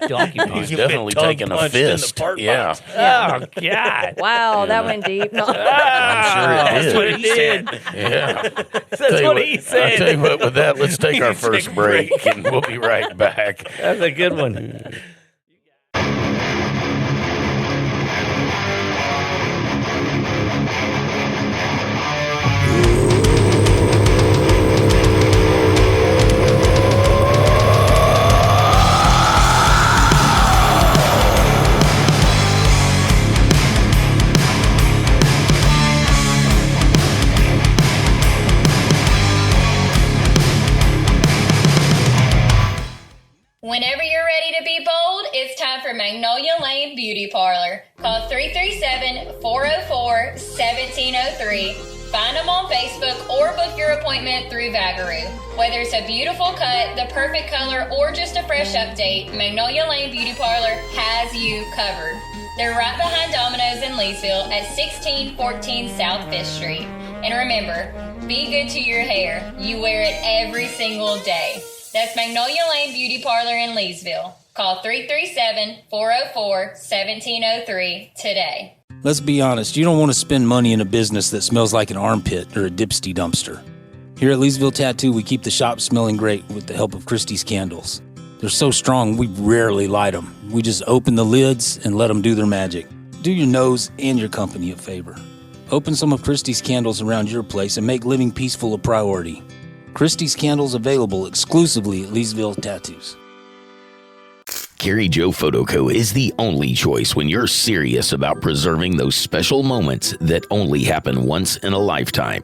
Donkey punch. He's definitely taken a fist. Yeah. Oh, God. Wow, that went deep. No. I'm sure it did. That's what he said. Yeah. That's what he said. I'll tell you what, with that, let's take our first break, and we'll be right back. That's a good one. Whenever you're ready to be bold, it's time for Magnolia Lane Beauty Parlor. Call 337-404-1703. Find them on Facebook or book your appointment through Vagaroo. Whether it's a beautiful cut, the perfect color, or just a fresh update, Magnolia Lane Beauty Parlor has you covered. They're right behind Domino's in Leesville at 1614 South 5th Street. And remember, be good to your hair. You wear it every single day. That's Magnolia Lane Beauty Parlor in Leesville. Call 337-404-1703 today. Let's be honest, you don't want to spend money in a business that smells like an armpit or a dipsty dumpster. Here at Leesville Tattoo, we keep the shop smelling great with the help of Christie's candles. They're so strong, we rarely light them. We just open the lids and let them do their magic. Do your nose and your company a favor. Open some of Christie's candles around your place and make living peaceful a priority. Christie's candles available exclusively at Leesville Tattoos. Carrie Joe Photo Co. is the only choice when you're serious about preserving those special moments that only happen once in a lifetime.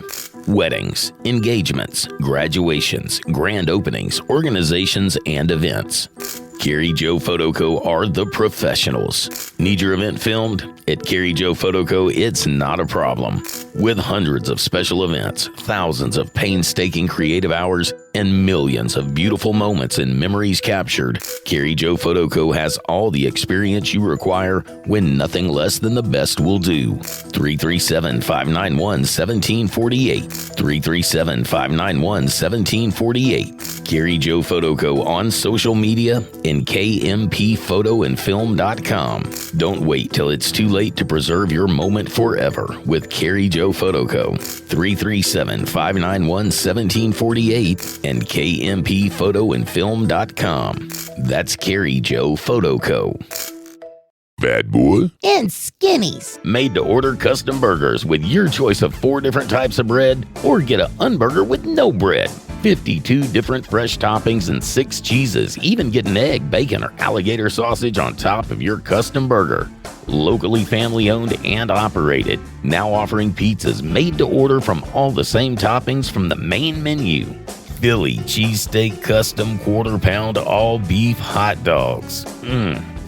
Weddings, engagements, graduations, grand openings, organizations, and events. Carrie Joe Photo Co. are the professionals. Need your event filmed? At Carrie Joe Photo Co., it's not a problem. With hundreds of special events, thousands of painstaking creative hours, and millions of beautiful moments and memories captured, Carrie Joe Photo Co. has all the experience you require when nothing less than the best will do. 337-591-1748. 337-591-1748. Carrie Joe Photo Co. on social media and kmphotoandfilm.com. Don't wait till it's too late to preserve your moment forever with Carrie Joe Photo Co. 337-591-1748 and kmphotoandfilm.com. That's Carrie Joe Photo Co. Bad boy. And skinnies. Made to order custom burgers with your choice of 4 different types of bread, or get a unburger with no bread. 52 different fresh toppings and 6 cheeses. Even get an egg, bacon, or alligator sausage on top of your custom burger. Locally family owned and operated. Now offering pizzas made to order from all the same toppings from the main menu. Philly cheesesteak custom quarter-pound all-beef hot dogs.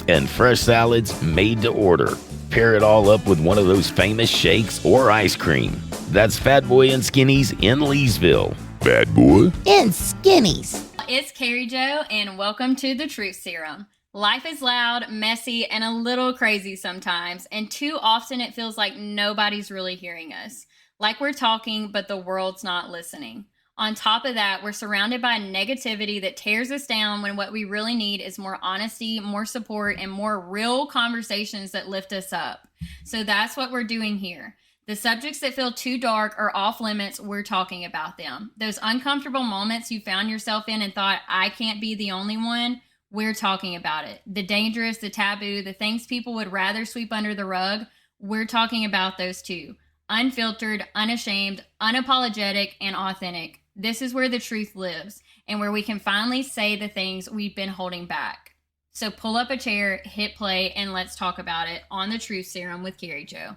And fresh salads made to order. Pair it all up with one of those famous shakes or ice cream. That's Fat Boy and Skinnies in Leesville. Bad Boy and Skinnies. It's Carrie Joe, and welcome to the Truth Serum. Life is loud, messy, and a little crazy sometimes, and too often it feels like nobody's really hearing us. Like we're talking, but the world's not listening. On top of that, we're surrounded by negativity that tears us down when what we really need is more honesty, more support, and more real conversations that lift us up. So that's what we're doing here. The subjects that feel too dark or off limits, we're talking about them. Those uncomfortable moments you found yourself in and thought, I can't be the only one, we're talking about it. The dangerous, the taboo, the things people would rather sweep under the rug, we're talking about those too. Unfiltered, unashamed, unapologetic, and authentic. This is where the truth lives and where we can finally say the things we've been holding back. So pull up a chair, hit play, and let's talk about it on the Truth Serum with Carrie Joe.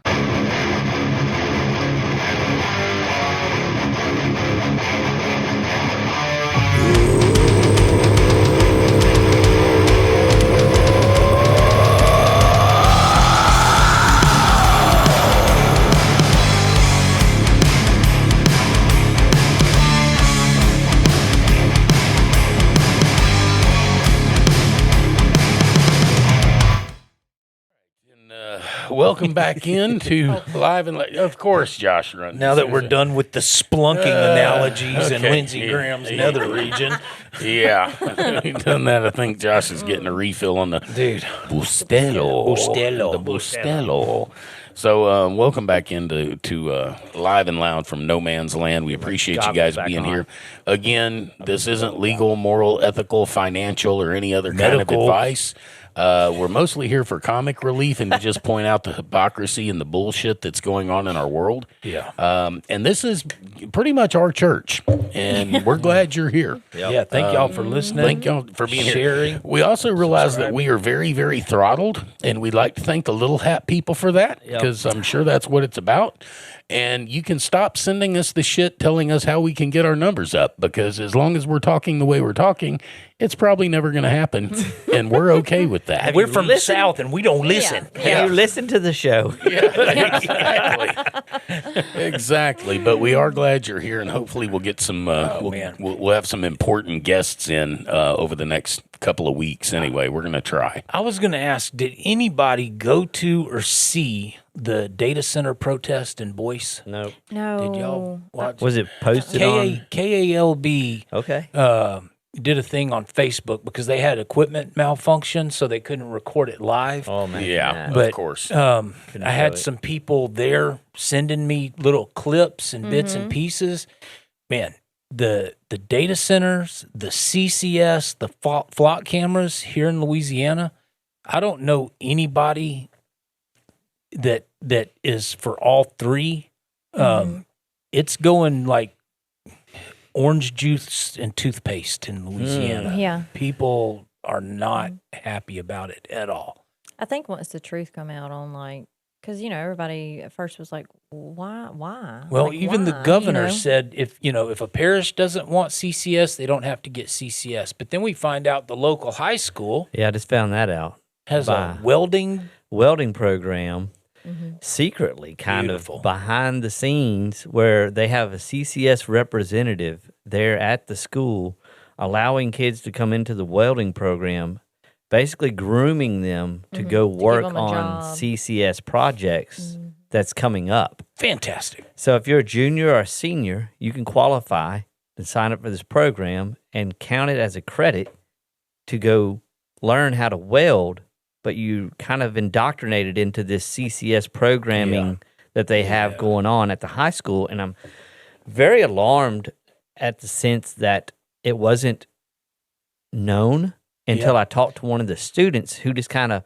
Welcome back into Live and Of course, Josh Run. Now that we're done with the splunking analogies and Lindsey Graham's nether region. Yeah. We've done that. I think Josh is getting a refill on the Bustelo. The Bustelo. So welcome back into Live and Loud from No Man's Land. We appreciate you guys being here. Again, this isn't legal, moral, ethical, financial, or any other kind of advice. We're mostly here for comic relief and to just point out the hypocrisy and the bullshit that's going on in our world. Yeah. And this is pretty much our church, and we're glad you're here. Yep. Yeah. Thank y'all for listening. Thank y'all for being sharing. Here. We also realize that we are very, very throttled, and we'd like to thank the Little Hat people for that, because I'm sure that's what it's about. And you can stop sending us the shit telling us how we can get our numbers up, because as long as we're talking the way we're talking, it's probably never going to happen, and we're okay with that. We're from the South, and we don't listen. Have you listened to the show? Exactly. But we are glad you're here, and hopefully we'll get some. We'll have some important guests in over the next couple of weeks. Anyway, we're going to try. I was going to ask, did anybody go to or see the data center protest in Boyce? No. Did y'all watch? Was it posted on? KALB. Okay. Did a thing on Facebook because they had equipment malfunction, so they couldn't record it live. Oh man, yeah, but, of course. I had some people there sending me little clips and bits and pieces. Man, the data centers, the CCS, the flock cameras here in Louisiana. I don't know anybody that is for all three. It's going like orange juice and toothpaste in Louisiana. Yeah. People are not happy about it at all. I think once the truth come out on like, because everybody at first was like, why? Well, Like, even the why? governor said if a parish doesn't want CCS, they don't have to get CCS. But then we find out the local high school Yeah, I just found that out. has a welding. Program secretly, kind Beautiful. of behind the scenes, where they have a CCS representative there at the school, allowing kids to come into the welding program, basically grooming them to go work them a on job. CCS projects that's coming up. Fantastic. So if you're a junior or a senior, you can qualify and sign up for this program and count it as a credit to go learn how to weld, but you kind of indoctrinated into this CCS programming that they have going on at the high school. And I'm very alarmed at the sense that it wasn't known until I talked to one of the students who just kind of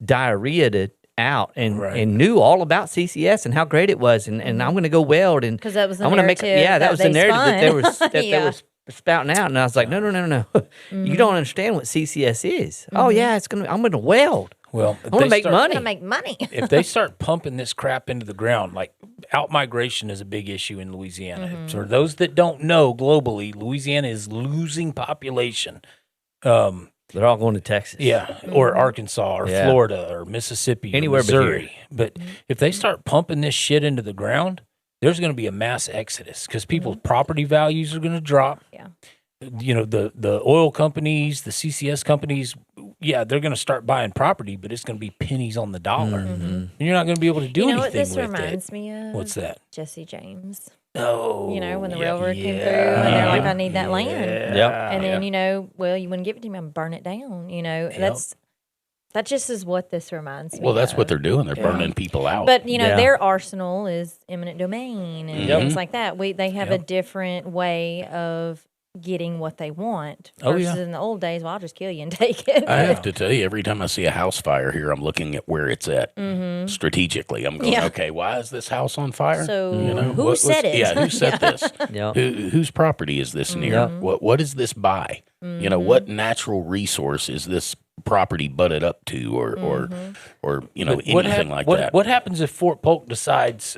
diarrheaed it out and knew all about CCS and how great it was. And I'm going to go weld. And 'Cause that was the I'm gonna make narrative that was the they narrative that they were, spun. they were spouting out. And I was like, no. You don't understand what CCS is. Oh yeah, I'm going to weld. Well, I want to make money. To make money. If they start pumping this crap into the ground, like out-migration is a big issue in Louisiana. For those that don't know, globally, Louisiana is losing population. They're all going to Texas. Or Arkansas or Florida or Mississippi Anywhere or Missouri. but But if they start pumping this shit into the ground, there's going to be a mass exodus because people's property values are going to drop. Yeah. The oil companies, the CCS companies, they're going to start buying property, but it's going to be pennies on the dollar. And you're not going to be able to do You know anything what this with reminds it. me of? What's that? Jesse James. Oh, When the railroad came through and they're like, I need that land. Yep. And then, you wouldn't give it to me, I'm burn it down. That just is what this reminds me Well, that's of. what they're doing. They're burning people out. But their arsenal is eminent domain and Yep. things like that. They have a different way of getting what they want versus in the old days. Well, I'll just kill you and take it. I have to tell you, every time I see a house fire here, I'm looking at where it's at strategically. I'm going, okay, why is this house on fire? So who said it? Yeah, who said this? Yep. Whose property is this near? What is this by? What natural resource is this property butted up to, or anything like that? What happens if Ft.Polk decides,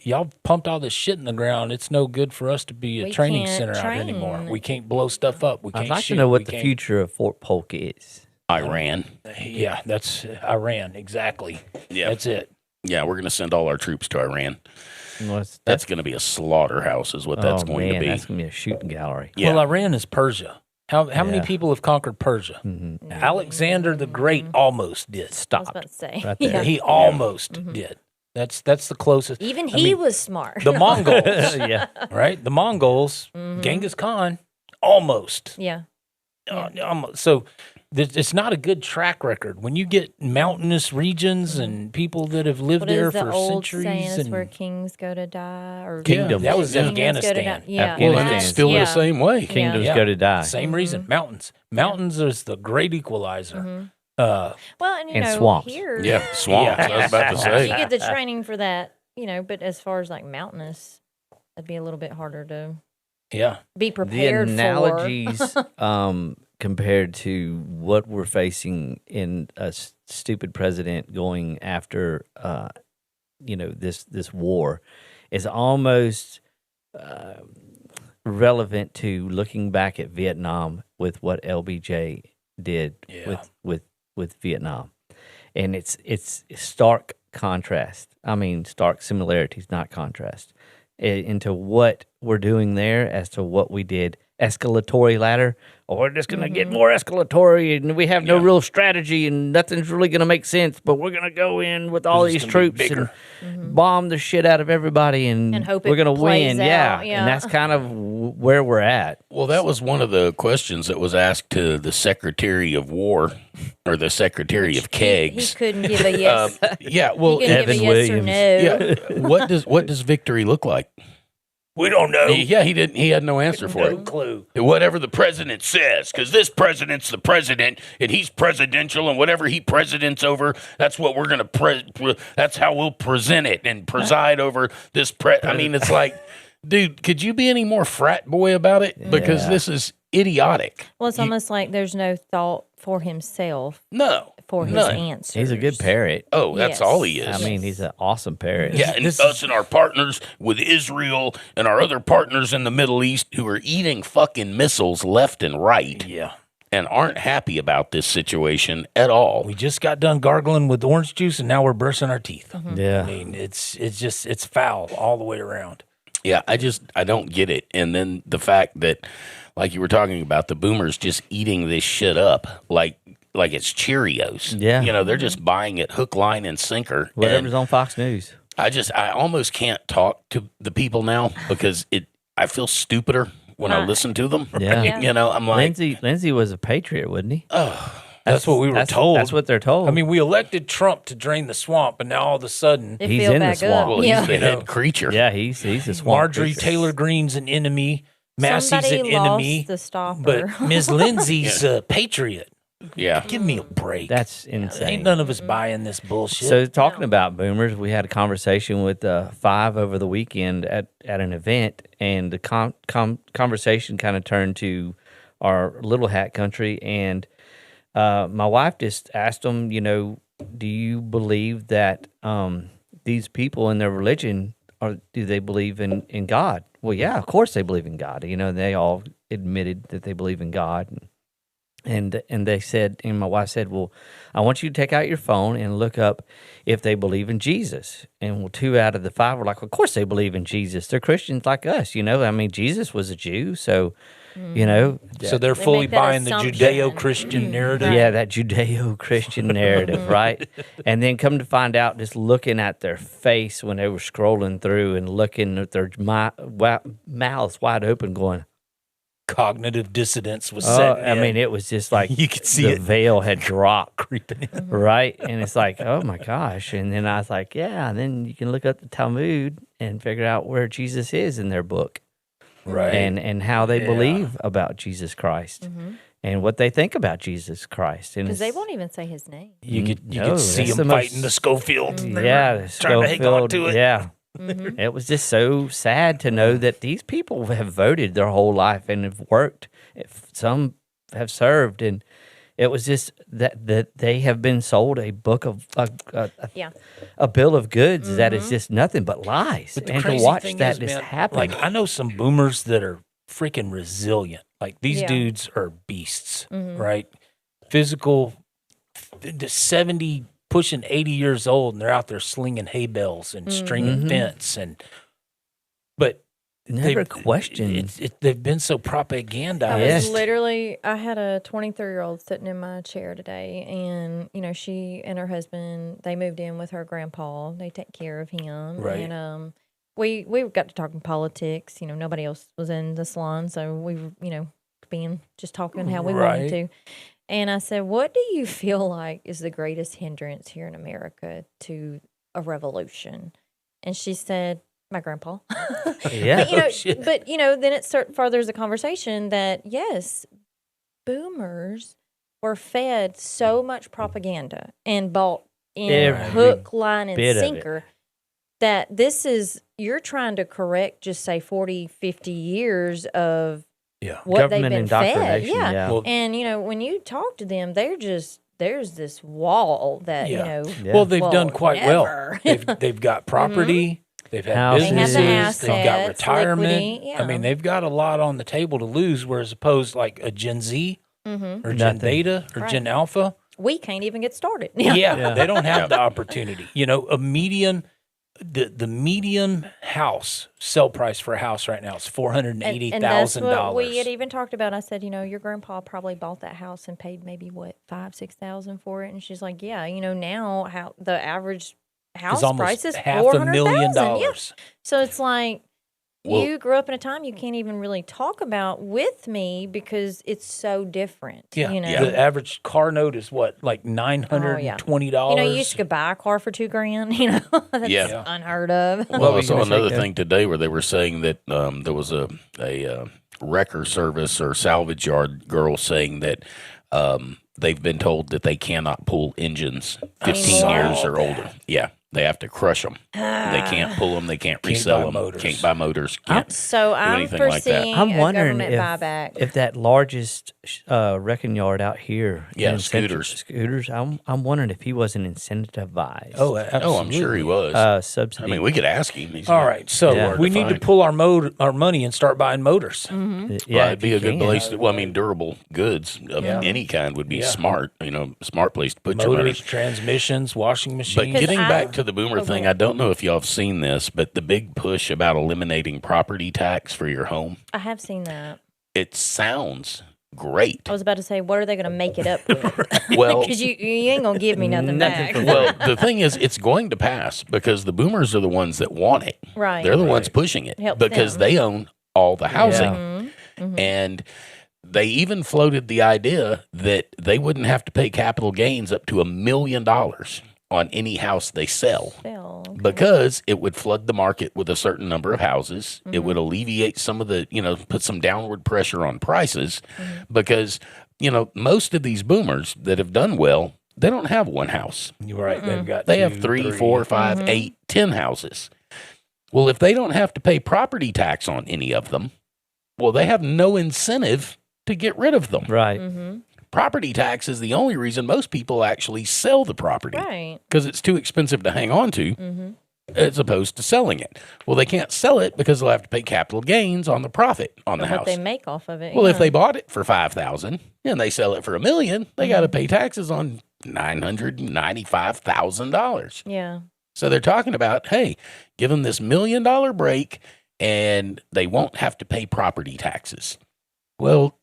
y'all pumped all this shit in the ground, it's no good for us to be a We training can't center out train. anymore. We can't blow stuff up. We can't I'd like shoot. to know what we the can't- future of Ft.Polk is. Iran. Yeah, that's Iran. Exactly. Yeah. That's it. Yeah, we're going to send all our troops to Iran. That's That's going to be a slaughterhouse, is what that's going to be. That's going to be a shooting gallery. Yeah. Well, Iran is Persia. How many people have conquered Persia? Alexander the Great almost did. I was Stop. about to say. Right there. Yeah. He almost did. That's the closest. Even I he mean, was smart. the Mongols, Yeah. right? The Mongols, Genghis Khan, almost. Yeah. So it's not a good track record when you get mountainous regions and people that have lived What there is the for old saying? centuries. It's where And kings go to die, or Kingdoms. that was Kingdoms go to Afghanistan. die. Yeah, Afghanistan. Well, and it's still the same way. Kingdoms Yeah. go to die. Same reason. Mountains. Mountains is the great equalizer. Well, and And swamps. here, Yeah, swamps. I was about to you say. get the training for that, but as far as like mountainous, that'd be a little bit harder to Yeah. be The prepared analogies compared to what we're facing in a stupid president going after this war is almost relevant to looking back at Vietnam with what LBJ did with Vietnam. And it's stark contrast. I mean, stark similarities, not contrast, into what we're doing there as to what we did. Escalatory ladder, or we're just going to get more escalatory, and we have no real strategy, and nothing's really going to make sense, but we're going to go in with all these troops and bomb the shit out of everybody, and hope we're it going to plays win. out, And that's kind of where we're at. Well, that was one of the questions that was asked to the Secretary of War or the Secretary of he Kegs. couldn't give a yes. Yeah, well, he couldn't Evan give a yes or Williams. no. yeah. What does victory look like? We don't know. Yeah, he didn't. He had no answer for No it. clue. Whatever the president says, because this president's the president, and he's presidential, and whatever he presidents over, that's what we're gonna that's how we'll present it and preside over this. I mean, it's like, dude, could you be any more frat boy about it? Because this is idiotic. Well, it's almost like there's no thought for himself for his none. answers. He's a good parrot. Oh, that's Yes. all he is. I mean, he's an awesome parrot. Yeah, and us and our partners with Israel and our other partners in the Middle East who are eating fucking missiles left and right. Yeah. And aren't happy about this situation at all. We just got done gargling with orange juice, and now we're brushing our teeth. Yeah. I mean, it's foul all the way around. Yeah, I don't get it. And then the fact that, like you were talking about, the boomers just eating this shit up like it's Cheerios. Yeah. You know, they're just buying it hook, line, and sinker. Whatever's And on Fox News. I almost can't talk to the people now because I feel stupider when I listen to them. Yeah. You know, I'm like, Lindsey was a patriot, wasn't he? That's what we were told. That's what they're told. I mean, we elected Trump to drain the swamp, and now all of a sudden, They He's feel in the back swamp. up. well, he's Yeah. the head creature. yeah, he's a swamp Marjorie creature. Taylor Greene's an enemy, Massey's Somebody an lost enemy, the stopper. but Ms. Lindsay's a patriot. Yeah. Give me a break. That's insane. Ain't none of us buying this bullshit. So talking about boomers, we had a conversation with 5 over the weekend at an event, and the conversation kind of turned to our little hat country. And my wife just asked them, you know, do you believe that these people in their religion, or do they believe in God? Well, yeah, of course they believe in God. You know, they all admitted that they believe in God. And they said, and my wife said, well, I want you to take out your phone and look up if they believe in Jesus. And well, 2 out of the 5 were like, of course they believe in Jesus. They're Christians like us, you know. I mean, Jesus was a Jew, so, you know. So they're They fully make that buying the assumption. Judeo-Christian narrative. Yeah, that Judeo-Christian narrative, right? And then come to find out, just looking at their face when they were scrolling through and looking at their mouths wide open going, Cognitive dissonance was oh, set. I mean, it was just like You could see the it. veil had dropped. creeping in. Right. And it's like, oh my gosh. And then I was like, yeah. And then you can look up the Talmud and figure out where Jesus is in their book. Right. And how they believe about Jesus Christ and what they think about Jesus Christ. And Because they it's- won't even say his name. You could No, see that's them the fighting most- the Schofield. They yeah, were trying to hang on to it. Yeah. It was just so sad to know that these people have voted their whole life and have worked. Some have served, and it was just that they have been sold a book of a bill of goods that is just nothing but lies. But the And to crazy watch thing that is, just man, happen, like I know some boomers that are freaking resilient. Like these Yeah. dudes are beasts, right? Physical, 70, pushing 80 years old, and they're out there slinging hay bales and stringing fence. But never questioned. they've been so propagandized. Yes. I had a 23-year-old sitting in my chair today, and, you know, she and her husband, they moved in with her grandpa. They take care of him. Right. And we got to talking politics. You know, nobody else was in the salon, so we were, you know, just talking how we wanted to. And I said, what do you feel like is the greatest hindrance here in America to a revolution? And she said, my grandpa. Yeah. But you know, then it furthers the conversation that yes, boomers were fed so much propaganda and bought in Every hook, line, and bit of it. sinker that you're trying to correct just say 40, 50 years of what they've Government been fed. indoctrination, Yeah. yeah. Well- And you know, when you talk to them, there's this wall that, you know, Well, they've done quite never. well. They've got property. They've had Houses. They have the businesses. They've got assets, retirement. liquidity, I mean, yeah. they've got a lot on the table to lose, whereas opposed like a Gen Z or Gen Nothing. Beta or Right. Gen Alpha. we can't even get started. Yeah, they don't have the opportunity. You know, a median, the median house sell price for a house right now is And that's what we had $480,000. even talked about. I said, you know, your grandpa probably bought that house and paid maybe what $5,000-6,000 for it, and she's like, yeah, you know, now how the average house It's price almost is $400,000. Yeah. $500,000. So it's like you grew up in a time you can't even really talk about with me because it's so different. Yeah, you know? The average car note is what, like $920. You know, you used to buy a car for $2,000. You know, that's unheard of. Well, I saw another thing today where they were saying that there was a wrecker service or salvage yard girl saying that they've been told that they cannot pull engines 15 years or older. Yeah. They have to crush them. They can't pull them. They can't resell them. Can't buy motors. Can't so I'm anything like that. foreseeing I'm wondering a government buyback. if that largest wrecking yard out here, Scooters. I'm wondering if he wasn't incentivized. Oh, absolutely. I'm sure he was. Subsidy. I mean, we could ask him. He's All right, so we need to find. pull our money and start buying motors. Well, Yeah, it'd be a good place to. Well, I mean, durable goods of any kind would be smart. You know, smart place to put your money. Motors, transmissions, washing machines. But getting back to the boomer thing, I don't know if y'all have seen this, but the big push about eliminating property tax for your home, I have seen that. it sounds great. I was about to say, what are they going to make it up with? Well, Because you ain't going to give me nothing back. well, the thing is, it's going to pass because the boomers are the ones that want it. Right. They're the ones pushing it Helps because them. they own all the housing. Mm-hmm. And they even floated the idea that they wouldn't have to pay capital gains up to $1 million on any house they sell. Because it would flood the market with a certain number of houses. It would alleviate some of the, put some downward pressure on prices because, most of these boomers that have done well, they don't have one house. You're right. They have 3, 4, 5, 8, 10 houses. Well, if they don't have to pay property tax on any of them, well, they have no incentive to get rid of them. Right. Property tax is the only reason most people actually sell the property. Right. Because it's too expensive to hang on to as opposed to selling it. Well, they can't sell it because they'll have to pay capital gains on the profit on the house. What they make off of it. Well, if they bought it for $5,000 and they sell it for $1 million, they got to pay taxes on $995,000. Yeah. So they're talking about, hey, give them this $1 million break and they won't have to pay property taxes. Well,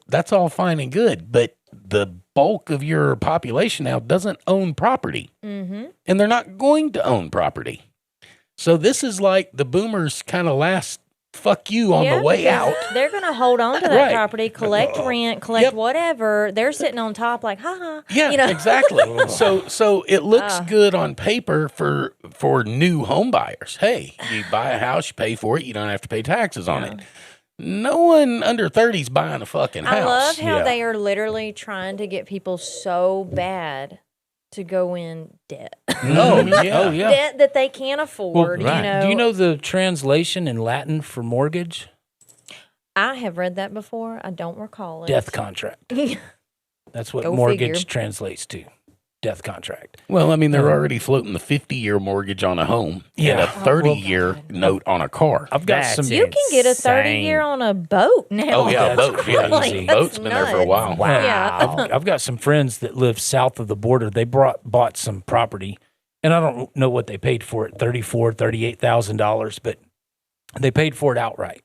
that's all fine and good, but the bulk of your population now doesn't own property, and they're not going to own property. So this is like the boomers' kind of last fuck you on the way out. They're going to hold on to that property, collect rent, collect whatever. They're sitting on top like, ha. Yeah, exactly. So it looks good on paper for new home buyers. Hey, you buy a house, you pay for it, you don't have to pay taxes on it. No one under 30 is buying a fucking house. I love how they are literally trying to get people so bad to go in debt. Debt that they can't afford. Well, do you know the translation in Latin for mortgage? I have read that before. I don't recall it. Death contract. That's what Go mortgage figure. translates to. Death contract. Well, I mean, they're already floating the 50-year mortgage on a home and a 30-year note on a I've got That's some. it. You can get a 30-year on a boat now. Oh, yeah, a boat. Like, Boat's been there for a while. Wow. Yeah. I've got some friends that live south of the border. They bought some property, and I don't know what they paid for it, $38,000, but they paid for it outright.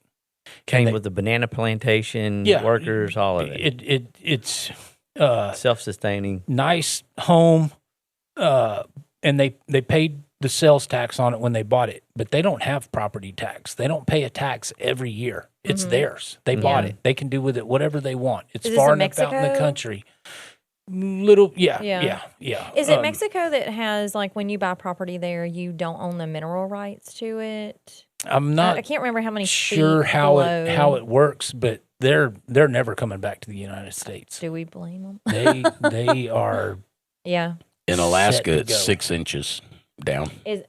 Came with the banana plantation, workers, all of it. It's Self-sustaining. nice home, and they paid the sales tax on it when they bought it, but they don't have property tax. They don't pay a tax every year. It's theirs. They bought it. They can do with it whatever they want. It's Is this far in enough out in the Mexico? country. Little, yeah. Is it Mexico that has, like, when you buy property there, you don't own the mineral rights to it? I'm not. I can't remember how many sure feet how below. it works, but they're never coming back to the United States. Do we blame them? They are. Yeah. In set Alaska, to it's go. 6 inches down. Okay.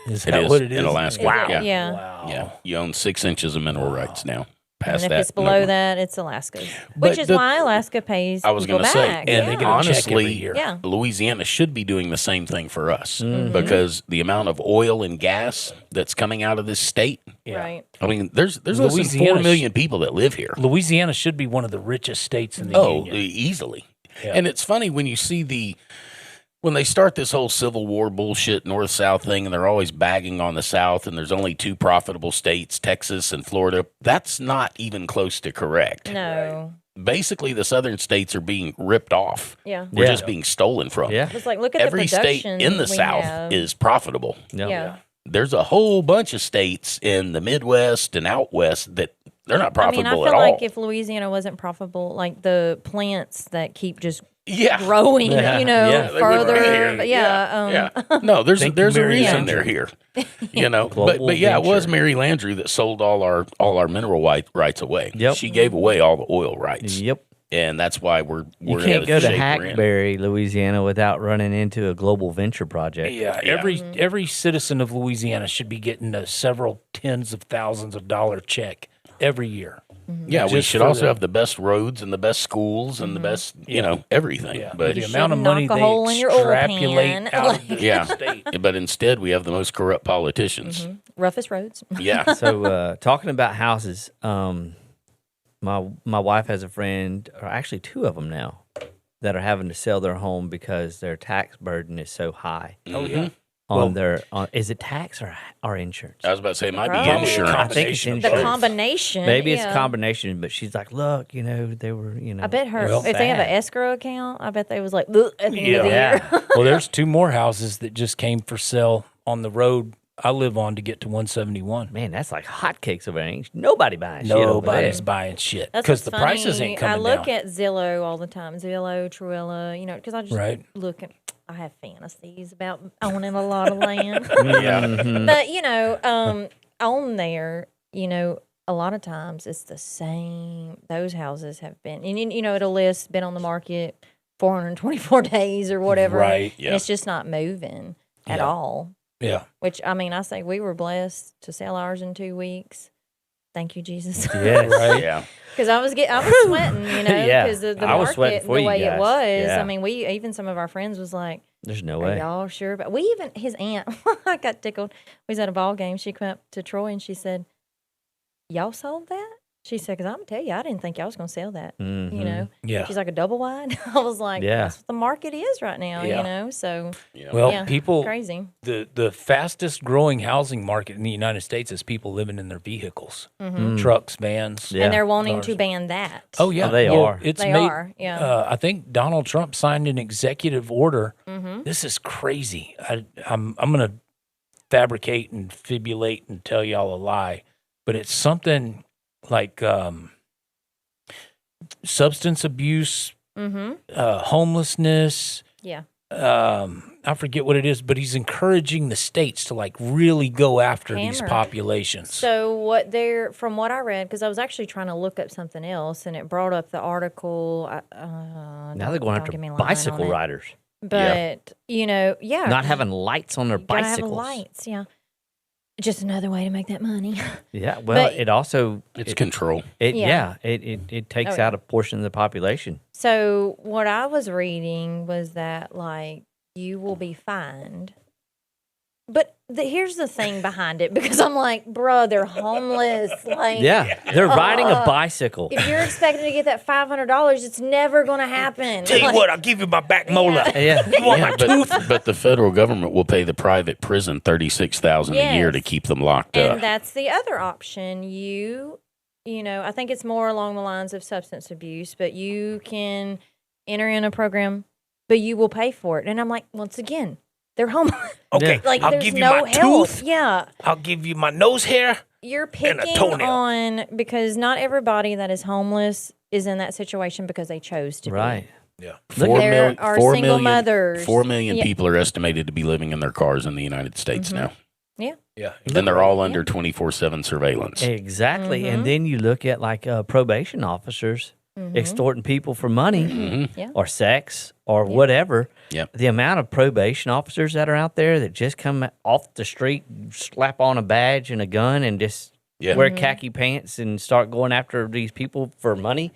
Is It that is what it is? in Alaska. Is it? Yeah. Yeah. Wow. Yeah. You own 6 inches of mineral rights now. And Past if that. it's below no. that, it's Alaska. But Which is the- why Alaska pays I was people going to say, back. and they get a check every honestly, year. Yeah. Louisiana should be doing the same thing for us because the amount of oil and gas that's coming out of this state. Yeah. Right. I mean, there's less than 4 Louisiana million people that live here. Louisiana should be one of the richest states in the Union. Easily. Yeah. And it's funny when you see when they start this whole Civil War bullshit North-South thing, and they're always bagging on the South, and there's only 2 profitable states, Texas and Florida. That's not even close to correct. No. Basically, the southern states are being ripped off. Yeah. We're Yeah. just being stolen from. Yeah. It's like, look at Every the state production in the we South have. is profitable. Yep. Yeah. there's a whole bunch of states in the Midwest and out west that they're not profitable I feel at all. like if Louisiana wasn't profitable, like the plants that keep just Yeah. growing, Yeah. you know, Yeah, they wouldn't be further. here. But yeah. No, there's Thank you, a Mary reason Landry. they're here. You know, Global but yeah, it was venture. Mary Landry that sold all our mineral rights away. Yep. She gave away all the oil rights. Yep. And that's why we're You in can't the go to shape we're in. Hackberry, Louisiana, without running into a global venture project. Yeah, Yeah. every citizen of Louisiana should be getting a several tens of thousands of dollar check every year. Yeah, we Just should for also the- have the best roads and the best schools and the best, you know, everything. Yeah, But the You amount of shouldn't money knock a they hole in your oil extrapolate pan. out of the Yeah. state. but instead we have the most corrupt politicians. Roughest roads. Yeah. So talking about houses, my wife has a friend, or actually two of them now, that are having to sell their home because their tax burden is so high Oh yeah. on their. Is it tax or insurance? I was about to say it might be Probably. insurance. I think it's combination of The insurance. combination. Maybe it's a yeah. combination, but she's like, look, you know, they were, you know. I bet her Well, if they have an bad. escrow account, I bet they was like "Ugh," at the end of the Yeah. year. Well, there's two more houses that just came for sale on the road I live on to get to 171. Man, that's like hotcakes over there. Ain't nobody buying shit over Nobody's there. buying shit That's because what's the prices funny. ain't coming I look down. at Zillow all the time. Zillow, Truilla, you know, because I just Right. look at. I have fantasies about owning a lot of land, Mm-hmm. but you know, on there, you know, a lot of times it's the same. Those houses have been, and you know, it'll list been on the market 424 days or whatever, Right, And it's just not moving at Yeah. all. Yeah. Which I mean, I say we were blessed to sell ours in 2 weeks. Thank you, Jesus. Yes. Right. Yeah. Because I was sweating, you know, Yeah. because the I was sweating market, for the you way it guys. was. Yeah. I mean, even some of our friends was like, There's no "Are way. y'all sure?" But we even his aunt, I got tickled. We was at a ball game. She came up to Troy and she said, "Y'all sold that?" She said, "Because I'm gonna tell you, I didn't think y'all was gonna sell that." Mhm. You know, Yeah. she's like a double wide. I was like, Yeah. "That's what the market is right now." Yeah. You know, so Well, yeah, people, crazy. the fastest growing housing market in the United States is people living in their vehicles, trucks, vans. Yeah. And they're wanting Cars. to ban that. Oh yeah, Oh, they Well, are. It's They made, are, yeah. I think Donald Trump signed an executive order. This is crazy. I'm gonna fabricate and fibulate and tell y'all a lie, but it's something like substance abuse, homelessness. Yeah. I forget what it is, but he's encouraging the states to like really go after these Hammer. populations. So from what I read, because I was actually trying to look up something else, and it brought up the article. Now they're going after bicycle riders, But you know, yeah, not having lights on their you gotta bicycles. have lights. Yeah, just another way to make that money. Yeah, well, But- it also It's control. it Oh, takes yeah. out a portion of the population. So what I was reading was that like you will be fined. But here's the thing behind it, because I'm like, bruh, they're homeless. Like, Yeah, they're riding a bicycle. if you're expecting to get that $500, it's never going to happen. Tell you Like, what, I'll give you my back molar. Yeah, But the federal government will pay the private prison $36,000 a year to Yes. keep them locked And up. that's the other option. You know, I think it's more along the lines of substance abuse, but you can enter in a program, but you will pay for it. And I'm like, once again, they're homeless. Okay, Like, I'll there's give you no my help. tooth. Yeah. I'll give you my nose hair. You're And a picking toenail. on, because not everybody that is homeless is in that situation because they chose to right. Yeah. Look at There are single mothers. 4 million Yeah. people are estimated to be living in their cars in the United States now. be. Yeah. Yeah. And they're all under 24/7 surveillance. Exactly. Mm-hmm. And then you look at like probation officers extorting people for money Yeah. or sex or whatever. Yep. The amount of probation officers that are out there that just come off the street, slap on a badge and a gun and just Yeah. wear khaki pants and start going after these people for money.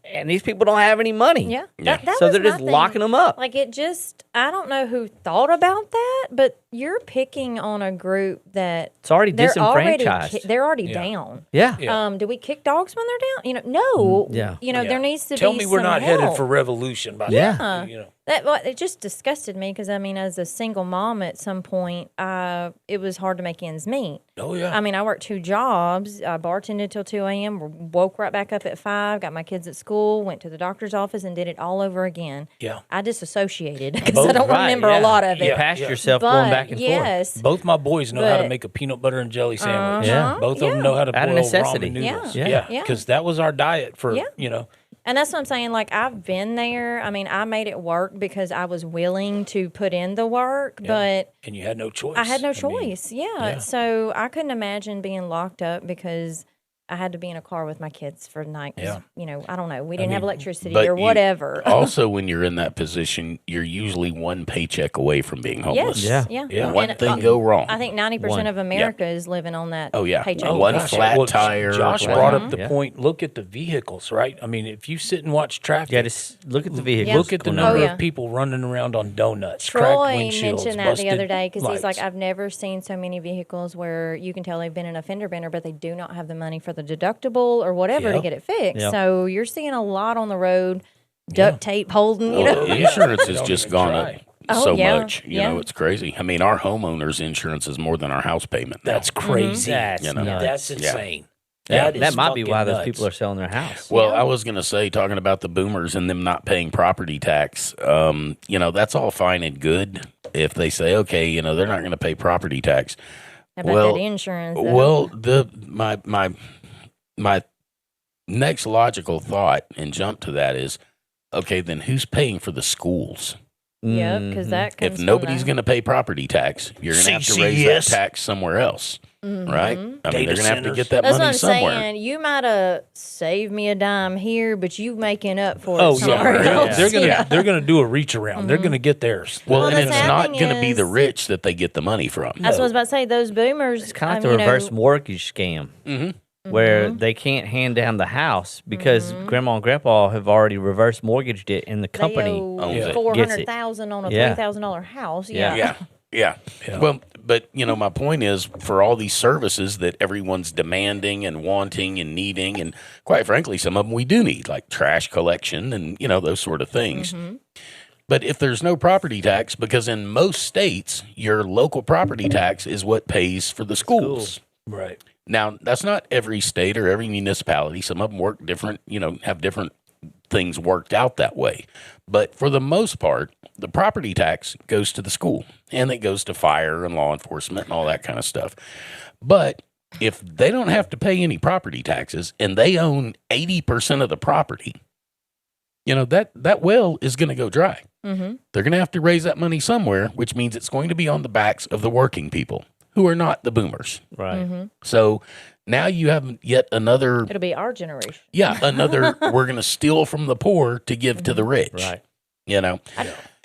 And these people don't have any money. Yeah. Yeah. That So was they're my just thing. locking them up. Like, it just, I don't know who thought about that, but you're picking on a group that It's already they're already disenfranchised. they're already Yeah. down. Yeah. Yeah. Do we kick dogs when they're down? You know, no. yeah. You know, Yeah. there needs to Tell be me we're some not help. headed for revolution by Yeah. that. You know. It just disgusted me because, I mean, as a single mom at some point, it was hard to make ends meet. Oh yeah. I mean, I worked 2 jobs. I bartended till 2 a.m., woke right back up at 5, got my kids at school, went to the doctor's office, and did it all over again. Yeah. I disassociated because Oh, I don't Right, remember yeah. a lot of it. You passed Yeah. yourself But- going back and yes. Both my boys know how to But- make a peanut butter and jelly sandwich. Yeah. Both of them know how to Out of boil necessity. ramen noodles. Yeah. Yeah. Because that was our diet for, And that's what I'm saying. Like, I've been there. I mean, I made it work because I was willing to put in the work, but And you had no choice. I had no mean, choice. So I couldn't imagine being locked up because I had to be in a car with my kids for the night. 'Cause, I don't know. We didn't have electricity but or whatever. Also, when you're in that position, you're usually one paycheck away from being homeless. yes. Yeah. One And, thing go wrong. I think 90% of America is living on that paycheck. One paycheck. flat tire. Josh Wow. brought up the point. Look at the vehicles, right? I mean, if you sit and watch traffic, Yeah, just look at the vehicles. look at the going number yeah. of people running around on donuts, cracked Troy windshields, mentioned that the busted other day because he's like, lights. I've never seen so many vehicles where you can tell they've been in a fender bender, but they do not have the money for the deductible or whatever to Yep. get it fixed. Yep. So you're seeing a lot on the road, duct tape holding, you know. Well, insurance has Don't just even gone try. Oh, so yeah, much. You know, it's crazy. I mean, our homeowners insurance is more than our house payment. now. That's crazy. That's You know. nuts. That's Yeah. insane. That, is that might be fucking why those nuts. people are selling their house. Well, I was going to say, talking about the boomers and them not paying property tax, that's all fine and good if they say, okay, they're not going to pay property tax. How about that insurance? though? Well, my next logical thought and jump to that is, okay, then who's paying for the schools? Yep, because that comes If from nobody's the- going to pay property tax, you're going to have to raise that CCS. tax somewhere else, right? I mean, Data they're going to have to centers. get that That's what money I'm somewhere. saying. You might have saved me a dime here, but you making up for it Oh somewhere yeah, else. they're gonna do a reach around. They're gonna get theirs. Well, Well, and the it's sad not thing going to be the is- rich that they get the money from. That's what I was about to say. Those boomers. It's kind of like the reverse mortgage scam, where they can't hand down the house because grandma and grandpa have already reverse mortgaged it, and the company owns it. $400,000 on a Yeah. $3,000 house. Yeah. Yeah. Yeah. Well, but my point is, for all these services that everyone's demanding and wanting and needing, and quite frankly, some of them we do need, like trash collection and those sort of things. But if there's no property tax, because in most states, your local property tax is what pays for the schools. Right. Now, that's not every state or every municipality. Some of them work different, have different things worked out that way. But for the most part, the property tax goes to the school, and it goes to fire and law enforcement and all that kind of stuff. But if they don't have to pay any property taxes and they own 80% of the property, that well is going to go dry. They're going to have to raise that money somewhere, which means it's going to be on the backs of the working people who are not the boomers. right? So now you have yet another, It'll be our generation. we're going to steal from the poor to give to the rich. Right.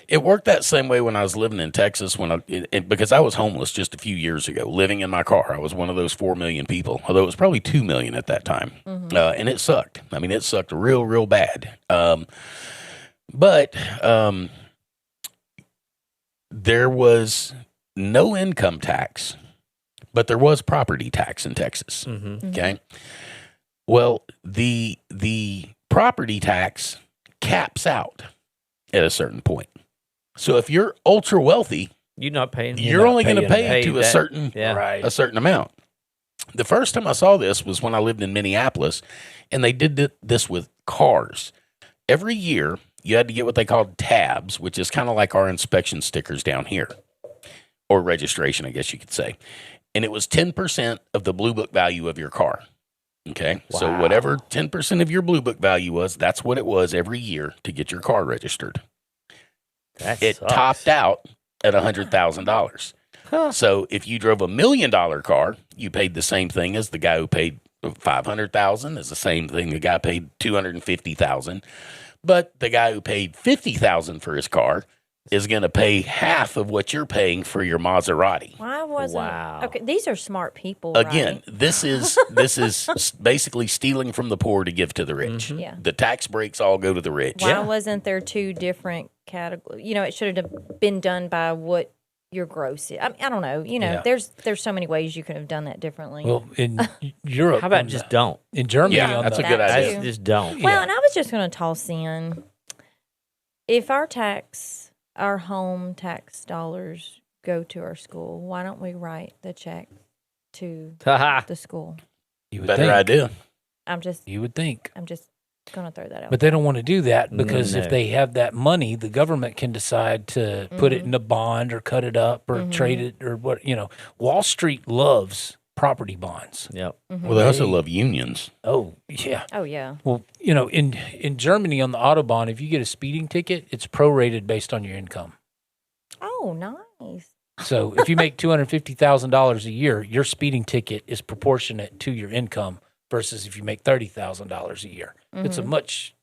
It worked that same way when I was living in Texas because I was homeless just a few years ago, living in my car. I was one of those 4 million people, although it was probably 2 million at that time. And it sucked. I mean, it sucked real, real bad. But there was no income tax, but there was property tax in Texas. Okay. Well, the property tax caps out at a certain point. So if you're ultra wealthy, You're not paying. you're only going to pay to a that. certain Yeah. a certain amount. The first time I saw this was when I lived in Minneapolis, and they did this with cars. Every year, you had to get what they called tabs, which is kind of like our inspection stickers down here, or registration, I guess you could say. And it was 10% of the Blue Book value of your car. Okay, so whatever 10% of your Blue Book value was, that's what it was every year to get your car registered. It sucks. topped out at $100,000. So if you drove $1 million car, you paid the same thing as the guy who paid $500,000. Is the same thing the guy paid $250,000. But the guy who paid $50,000 for his car is going to pay half of what you're paying for your Maserati. Why wasn't? Wow. Okay, these are smart people. Again, right? this is basically stealing from the poor to give to the rich. Yeah. The tax breaks all go to the rich. Why wasn't there two different categories? It should have been done by what your gross is. I don't know. Yeah. There's so many ways you could have done that differently. Well, in Europe, How about just don't? in Germany? Yeah, on that's the, a good That idea. too. Just don't. Well, and I was just going to toss in, if our home tax dollars go to our school, why don't we write the check to Haha. the school? You would Better think. idea. I'm just You would think. Gonna throw that out. But they don't want to do that because No. if they have that money, the government can decide to put it in a bond or cut it up or trade it or what. Wall Street loves property bonds. Yep. Well, they also love unions. Oh yeah. Oh yeah. Well, in Germany on the Autobahn, if you get a speeding ticket, it's prorated based on your income. Oh, nice. So if you make $250,000 a year, your speeding ticket is proportionate to your income versus if you make $30,000 a year. It's a much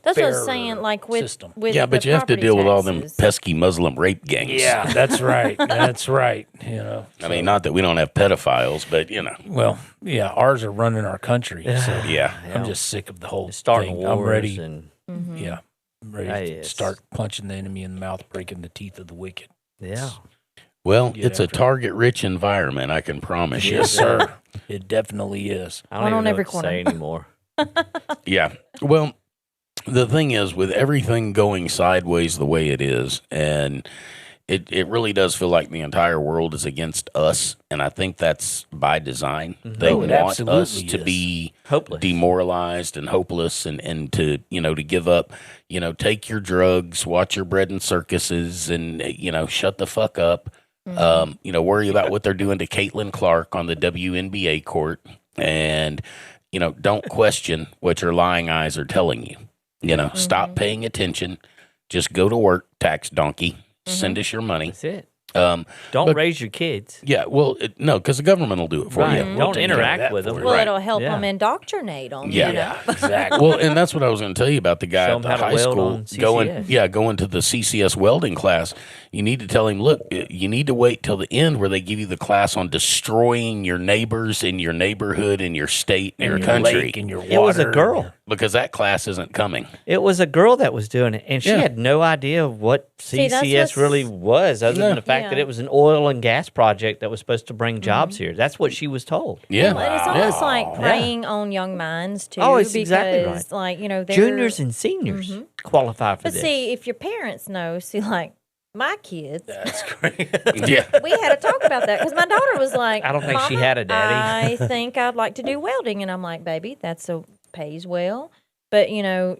That's what I was fairer saying. Like with system. with Yeah, but the you have to property deal with all them taxes. pesky Muslim rape gangs. Yeah, that's right. That's right. I mean, not that we don't have pedophiles, but Well, yeah, ours are running our country. So yeah. I'm just sick of the whole Starting thing. wars I'm ready. and Yeah, I'm ready to Yes. start punching the enemy in the mouth, breaking the teeth of the wicked. yeah. Well, Get it's a after it. target-rich environment, I can promise you. Yes, sir. It definitely is. I don't One even on know every what to say corner. anymore. Yeah. Well, the thing is, with everything going sideways the way it is, and it really does feel like the entire world is against us, and I think that's by design. They Oh, it want us absolutely to is. be Hopeless. demoralized and hopeless, and to to give up. Take your drugs, watch your bread and circuses, and shut the fuck up. Worry about what they're doing to Caitlin Clark on the WNBA court, and don't question what your lying eyes are telling you. Stop paying attention. Just go to work, tax donkey. Send us your money. That's it. Um, Don't but- raise your kids. yeah, well, no, because the government will do it for Right. you. Don't take care of interact that with for them. you. Well, Right. it'll help Yeah. them indoctrinate them. Yeah. You know? Yeah, exactly. Well, and that's what I was going to tell you about the guy Show at him the how to high weld school on CCS. going to the CCS welding class. You need to tell him, look, you need to wait till the end where they give you the class on destroying your neighbors in your neighborhood, in your state, in your country, lake and your water. It was a girl. because that class isn't coming. It was a girl that was doing it, and she Yeah. had no idea what See, that's CCS what's- really was, other than the fact that Yeah. it was an oil and gas project that was supposed to bring jobs here. That's what she was told. Yeah. Well, and it's almost like preying on young minds too. Oh, it's because, exactly right. they're, Juniors and seniors qualify for But this. see, if your parents know, like my kids, That's great. Yeah. we had to talk about that because my daughter was like, I don't think she "Mama, had a daddy." I think I'd like to do welding," and I'm like, "Baby, pays well." But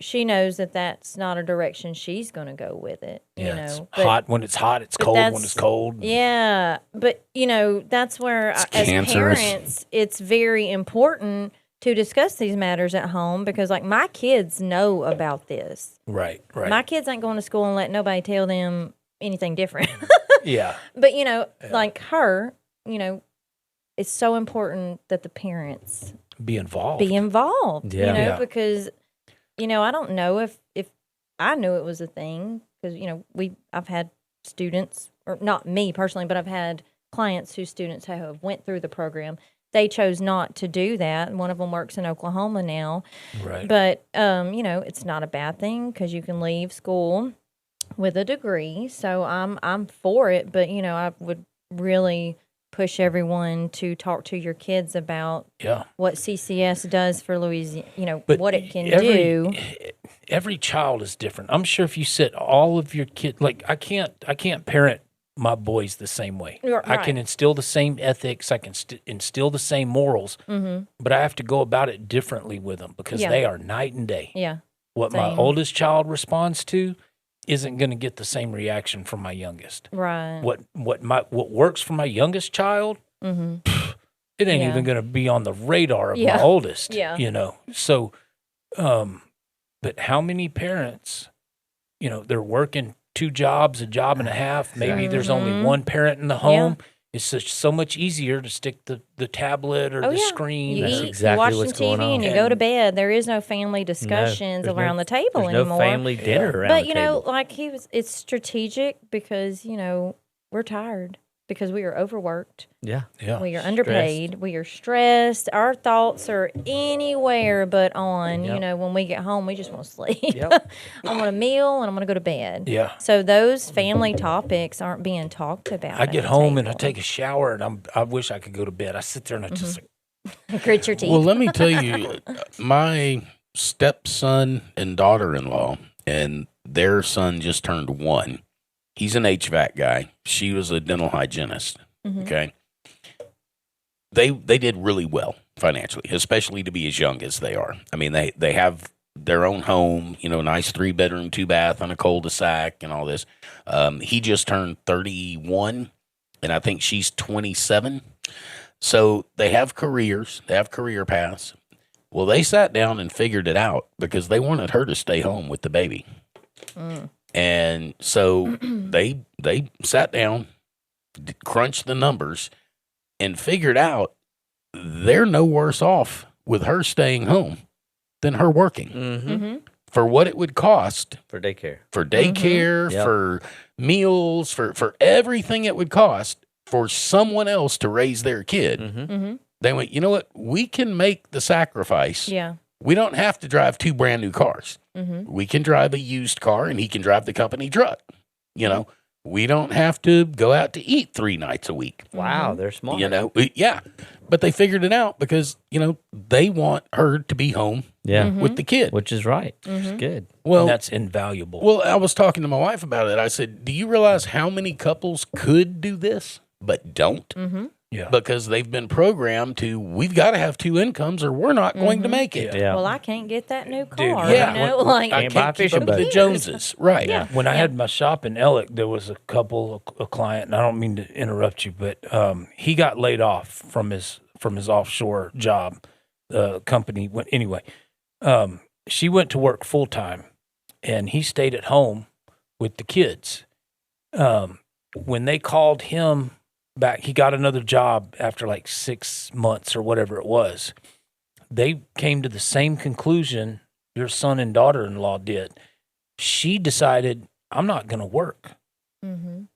she knows that that's not a direction she's going to go with it. Yeah, it's But- hot when it's hot. It's but cold when that's- it's cold. Yeah, but that's where as cancerous. parents, it's very important to discuss these matters at home because, like, my kids know about this. Right. Right. My kids ain't going to school and let nobody tell them anything different. yeah. But like her, it's so important that the parents Be involved. be involved. Yeah. Yeah. Because I don't know if I knew it was a thing because I've had students, or not me personally, but I've had clients whose students have went through the program. They chose not to do that, and one of them works in Oklahoma now. Right. But it's not a bad thing because you can leave school with a degree. So I'm for it, but I would really push everyone to talk to your kids about yeah. what CCS does for Louisiana, But what it can every, do. Every child is different. I'm sure if you sit all of your kids, like I can't parent my boys the same way. You're I can right. instill the same ethics. I can instill the same morals, but I have to go about it differently with them because Yeah. they are night and day. Yeah. What my Same. oldest child responds to isn't going to get the same reaction from my youngest. Right. What works for my youngest child, it ain't Yeah. even going to be on the radar of Yeah. my oldest. Yeah. So, but how many parents, they're working 2 jobs, a job and a half. Maybe there's only one parent in the home. It's so much easier to stick the tablet or Oh, the yeah. screen. You That's eat, exactly you watch what's some TV, going on. and you go to bed. There is no family discussions there's around no- the table There's anymore. no family dinner around But the table. like it's strategic because we're tired because we are overworked, Yeah. Yeah. we are underpaid, we are stressed. Our thoughts are anywhere but on. Yep. When we get home, we just want to sleep. Yep. I want a meal and I want to go to bed. Yeah. So those family topics aren't being talked about. I at get the home and I table. take a shower and I wish I could go to bed. I sit there and I just grit your teeth. Well, let me tell you, my stepson and daughter-in-law, and their son just turned 1. He's an HVAC guy. She was a dental hygienist. Okay. They did really well financially, especially to be as young as they are. I mean, they have their own home, nice 3-bedroom, 2-bath on a cul-de-sac and all this. He just turned 31, and I think she's 27. So they have careers, they have career paths. Well, they sat down and figured it out because they wanted her to stay home with the baby. And so they sat down, crunched the numbers, and figured out they're no worse off with her staying home than her working. For what it would cost for daycare, for meals, for everything it would cost for someone else to raise their kid. They went, you know what? We can make the sacrifice. Yeah. We don't have to drive 2 brand new cars. We can drive a used car, and he can drive the company truck. We don't have to go out to eat 3 nights a week. Wow, they're smart. Yeah. But they figured it out because, they want her to be home with the kid. Which is right. It's good. Well, and that's invaluable. Well, I was talking to my wife about it. I said, do you realize how many couples could do this but don't? Yeah. Because they've been programmed to, we've got to have 2 incomes or we're not going to make it. Yeah. Well, I can't get that new car. Dude, I Can't buy a can't keep fishing up with the boat. Joneses. Right. Yeah. When I had my shop in Ellick, there was a couple, a client, and I don't mean to interrupt you, but he got laid off from his offshore job. Company went anyway. She went to work full time, and he stayed at home with the kids. When they called him back, he got another job after like 6 months or whatever it was. They came to the same conclusion your son and daughter-in-law did. She decided, I'm not going to work.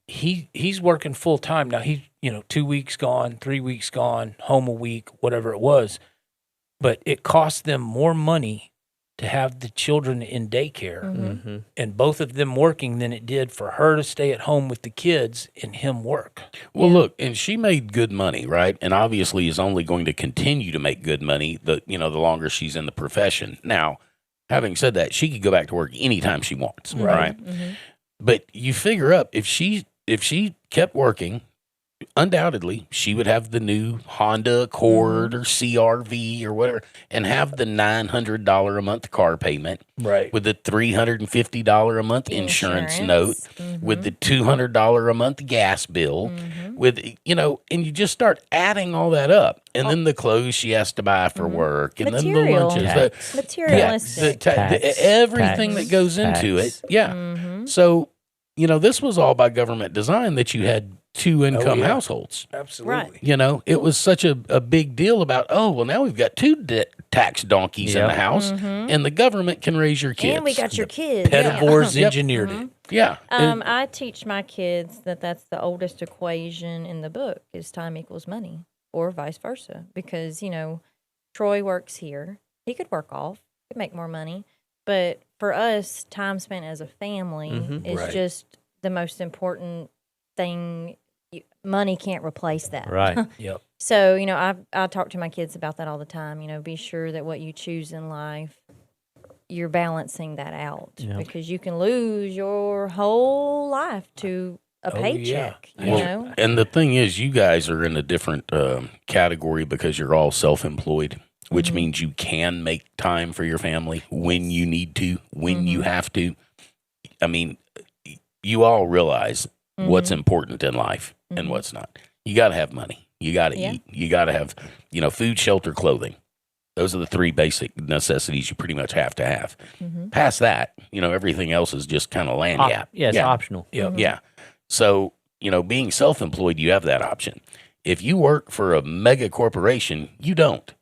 He's working full time now. He 2 weeks gone, 3 weeks gone, home a week, whatever it was. But it cost them more money to have the children in daycare and both of them working than it did for her to stay at home with the kids and him work. Well, look, and she made good money, right? And obviously is only going to continue to make good money the longer she's in the profession. Now, having said that, she could go back to work anytime she wants, right? But you figure up if she kept working, undoubtedly she would have the new Honda Accord or CRV or whatever, and have the $900 a month car payment, Right. with the $350 a month insurance note, with the $200 a month gas bill, with and you just start adding all that up, and then the clothes she has to buy for work, and then the lunches, Materialistic. everything that goes into it. Yeah. So this was all by government design that you had 2 income households. Absolutely. Right. It was such a big deal about, now we've got 2 tax donkeys in the house, and the government can raise your kids. And we got your kids. Pedivores engineered it. Yeah. I teach my kids that's the oldest equation in the book is time equals money, or vice versa. Because, Troy works here. He could work off, could make more money. But for us, time spent as a family is just the most important thing. Money can't replace that. Right. Yep. So, I talk to my kids about that all the time. Be sure that what you choose in life, you're balancing that out. Yep. Because you can lose your whole life to a paycheck, Well, and the thing is, you guys are in a different category because you're all self-employed, which means you can make time for your family when you need to, when you have to. I mean, you all realize what's important in life and what's not. You got to have money. You got to eat. You got to have, food, shelter, clothing. Those are the 3 basic necessities you pretty much have to have. Past that, everything else is just kind of land gap. Yeah, it's optional. Yeah. So, being self-employed, you have that option. If you work for a mega corporation, you don't.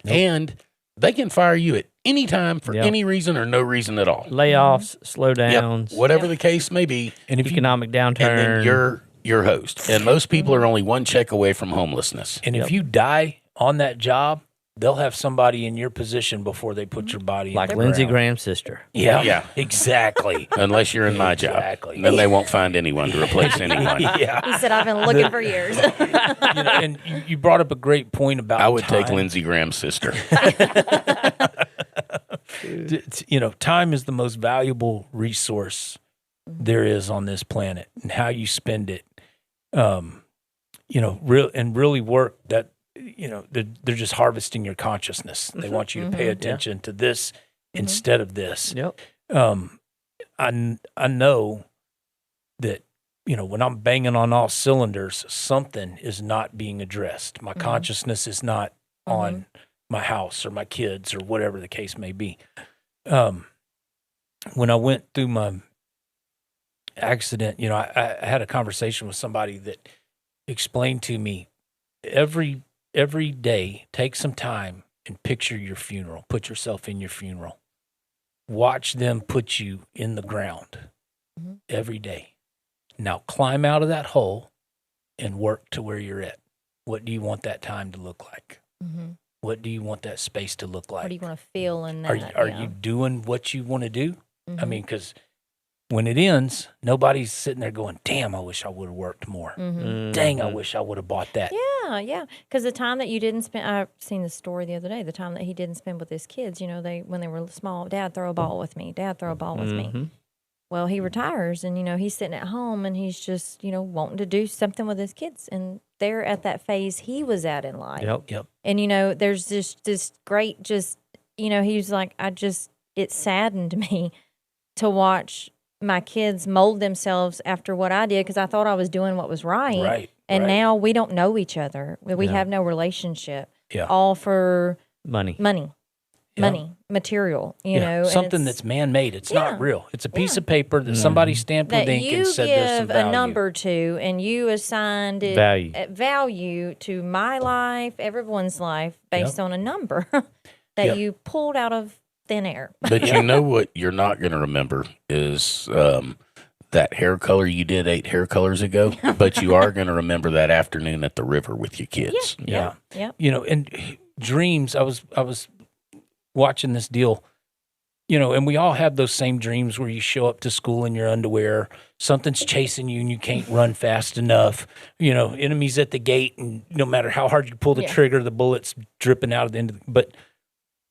And they can fire you at any time for any reason or no reason at all. Layoffs, slowdowns, Whatever the case may be. And if economic downturn. And then you're your host. And most people are only 1 check away from homelessness. And if you die on that job, they'll have somebody in your position before they put your body in like the Lindsey ground. Graham's sister. Yeah, exactly. Unless you're in my job. Exactly. Then they won't find anyone to replace anyone. Yeah. He said, I've been looking for years. And you brought up a great point about I would time. take Lindsey Graham's sister. Time is the most valuable resource there is on this planet, and how you spend it, really work that, they're just harvesting your consciousness. They want you to pay attention to this instead of this. Yep. I know that, when I'm banging on all cylinders, something is not being addressed. My consciousness is not on my house or my kids or whatever the case may be. When I went through my accident, I had a conversation with somebody that explained to me every day, take some time and picture your funeral. Put yourself in your funeral. Watch them put you in the ground every day. Now climb out of that hole and work to where you're at. What do you want that time to look like? What do you want that space to look like? What do you want to feel in that? Are you doing what you want to do? I mean, because when it ends, nobody's sitting there going, damn, I wish I would have worked more. Dang, I wish I would have bought that. Yeah. Because the time that you didn't spend, I seen the story the other day, the time that he didn't spend with his kids, when they were small, Dad, throw a ball with me. Dad, throw a ball with me. Well, he retires and, he's sitting at home and he's just, wanting to do something with his kids. And they're at that phase he was at in life. Yep. And, there's this great he was like, it saddened me to watch my kids mold themselves after what I did because I thought I was doing what was right. Right. And now we don't know each other. We have no relationship. Yeah. All for money. Material, something that's man-made. It's not real. It's a piece of paper that somebody stamped with ink and said there's some you value. give a number to, and you assigned it value to my life, everyone's life, based on a number that you pulled out of thin air. But you know what you're not going to remember is that hair color you did 8 hair colors ago, but you are going to remember that afternoon at the river with your kids. Yeah. And dreams, I was watching this deal, and we all have those same dreams where you show up to school in your underwear, something's chasing you and you can't run fast enough, enemies at the gate, and no matter how hard you pull the trigger, the bullet's dripping out of the end but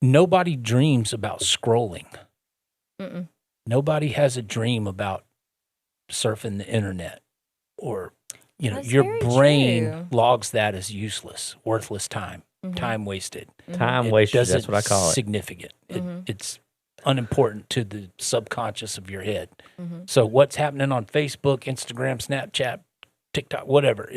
nobody dreams about scrolling. Nobody has a dream about surfing the internet or, That's your very brain true. logs that as useless, worthless time. Time wasted. Time wasted, that's It what I call it. significant. It's unimportant to the subconscious of your head. So what's happening on Facebook, Instagram, Snapchat, TikTok, whatever,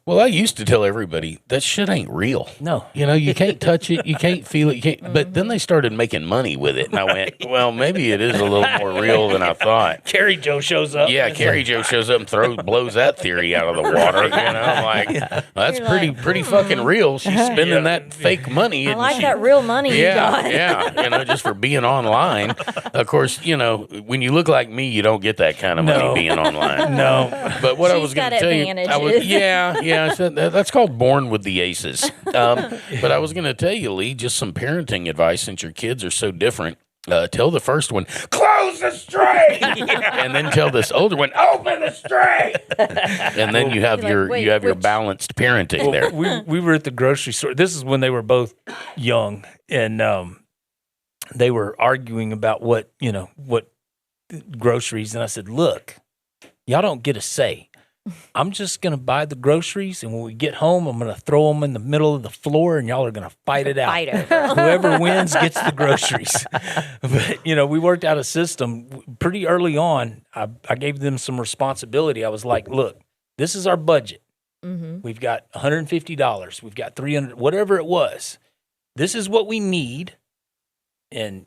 Well, I used to tell everybody that shit ain't real. No. You can't touch it, you can't feel it, you can't. But then they started making money with it, and I went, well, maybe it is a little more real than I thought. Carrie Joe shows up. Yeah, Carrie Joe shows up and blows that theory out of the water. I'm like, well, that's You're pretty fucking real. She's spending that fake money. I and like she- that real money you got. Yeah, just for being online. Of course, when you look like me, you don't get that kind of money being online. No. But what I She's was going to got tell you, advantages. I said that's called born with the aces. But I was going to tell you, Lee, just some parenting advice since your kids are so different. Tell the first one, close the string, and then tell this older one, open the string, and then you have your balanced parenting there. We were at the grocery store. This is when they were both young, and they were arguing about what groceries. And I said, look, y'all don't get a say. I'm just going to buy the groceries, and when we get home, I'm going to throw them in the middle of the floor, and y'all are going to fight it out. Whoever wins gets the groceries. But, we worked out a system pretty early on. I gave them some responsibility. I was like, look, this is our budget. We've got $150. We've got $300, whatever it was. This is what we need, and,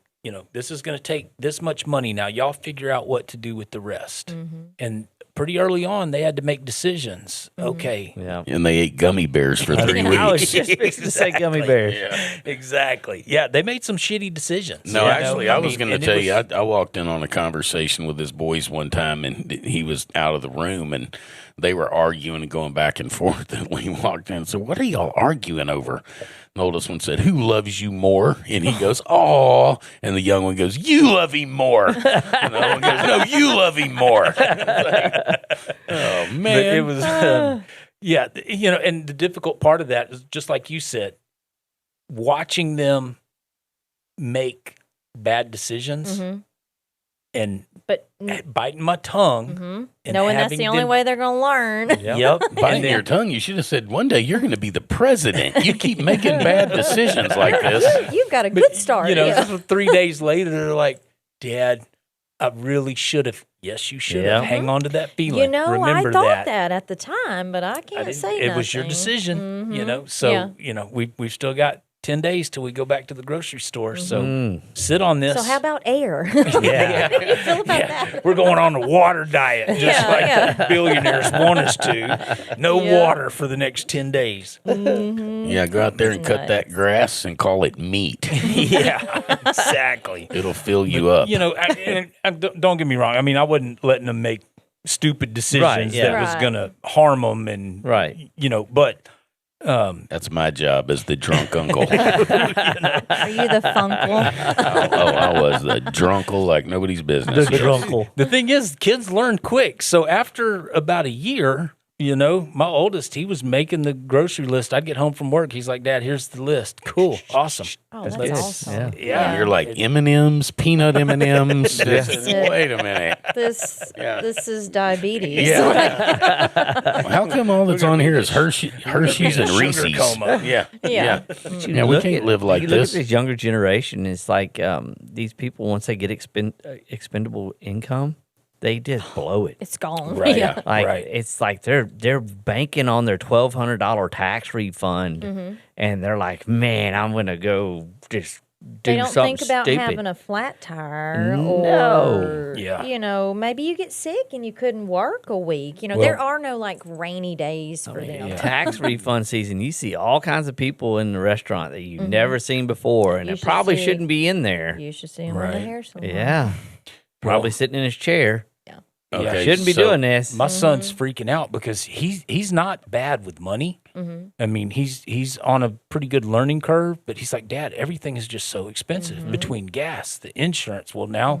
this is going to take this much money. Now, y'all figure out what to do with the rest. And pretty early on, they had to make decisions. Okay. Yeah. And they ate gummy bears for 3 weeks. I was just fixing to say gummy bears. Yeah. Exactly. Yeah, they made some shitty decisions. No, actually, I was going to tell you, it I walked in on a conversation with his boys one time, and he was out of the room, and they were arguing and going back and forth. And Lee walked in and said, what are y'all arguing over? The oldest one said, who loves you more? And he goes, aw. And the young one goes, you love him more. And the other one goes, no, you love him more. Oh, man. But it was, and the difficult part of that is just like you said, watching them make bad decisions But biting my tongue, and knowing that's the only way they're going to learn. Yep, biting your tongue. You should have said one day you're going to be the president. You keep making bad decisions like this. You've got a good start. 3 days later, they're like, Dad, I really should have. Yes, you should have. Hang on to that feeling. Remember I thought that at the time, but I can't say nothing. It was your decision, So, we've still got 10 days till we go back to the grocery store. So sit on this. So how about air? Yeah. How do you feel about that? We're going on a water diet, just like the billionaires want us to. No water for the next 10 days. Yeah, go out there and cut that grass and call it meat. Yeah, exactly. It'll fill you up. Don't get me wrong. I mean, I wasn't letting them make stupid decisions that was going to harm them. And, but... that's my job as the drunk uncle. Are you the funkle? I was the drunkle like nobody's business. The drunkle. The thing is, kids learn quick. So after about a year, my oldest, he was making the grocery list. I'd get home from work. He's like, Dad, here's the list. Cool. Awesome. Oh, that's awesome. Yeah. You're like M&M's, peanut M&M's. Wait a minute. This is diabetes. Yeah. How come all that's on here is Hershey's and Reese's? Coma. Yeah. We can't live like you this. Look at this younger generation. It's like these people, once they get expendable income, they just blow it. It's gone. Right. Yeah. It's like they're banking on their $1,200 tax refund, and they're like, man, I'm gonna go just do They don't something think about stupid. having a flat tire No. or, maybe you get sick and you couldn't work a week. There are no like rainy days for them. Tax refund season, you see all kinds of people in the restaurant that you've never seen before, and You it should probably see- shouldn't be in there. You should see him in the hair salon. Yeah. Probably sitting in his chair. Okay, Shouldn't be so doing this. My son's freaking out because he's not bad with money. I mean, he's on a pretty good learning curve, but he's like, Dad, everything is just so expensive between gas, the insurance. Well, now,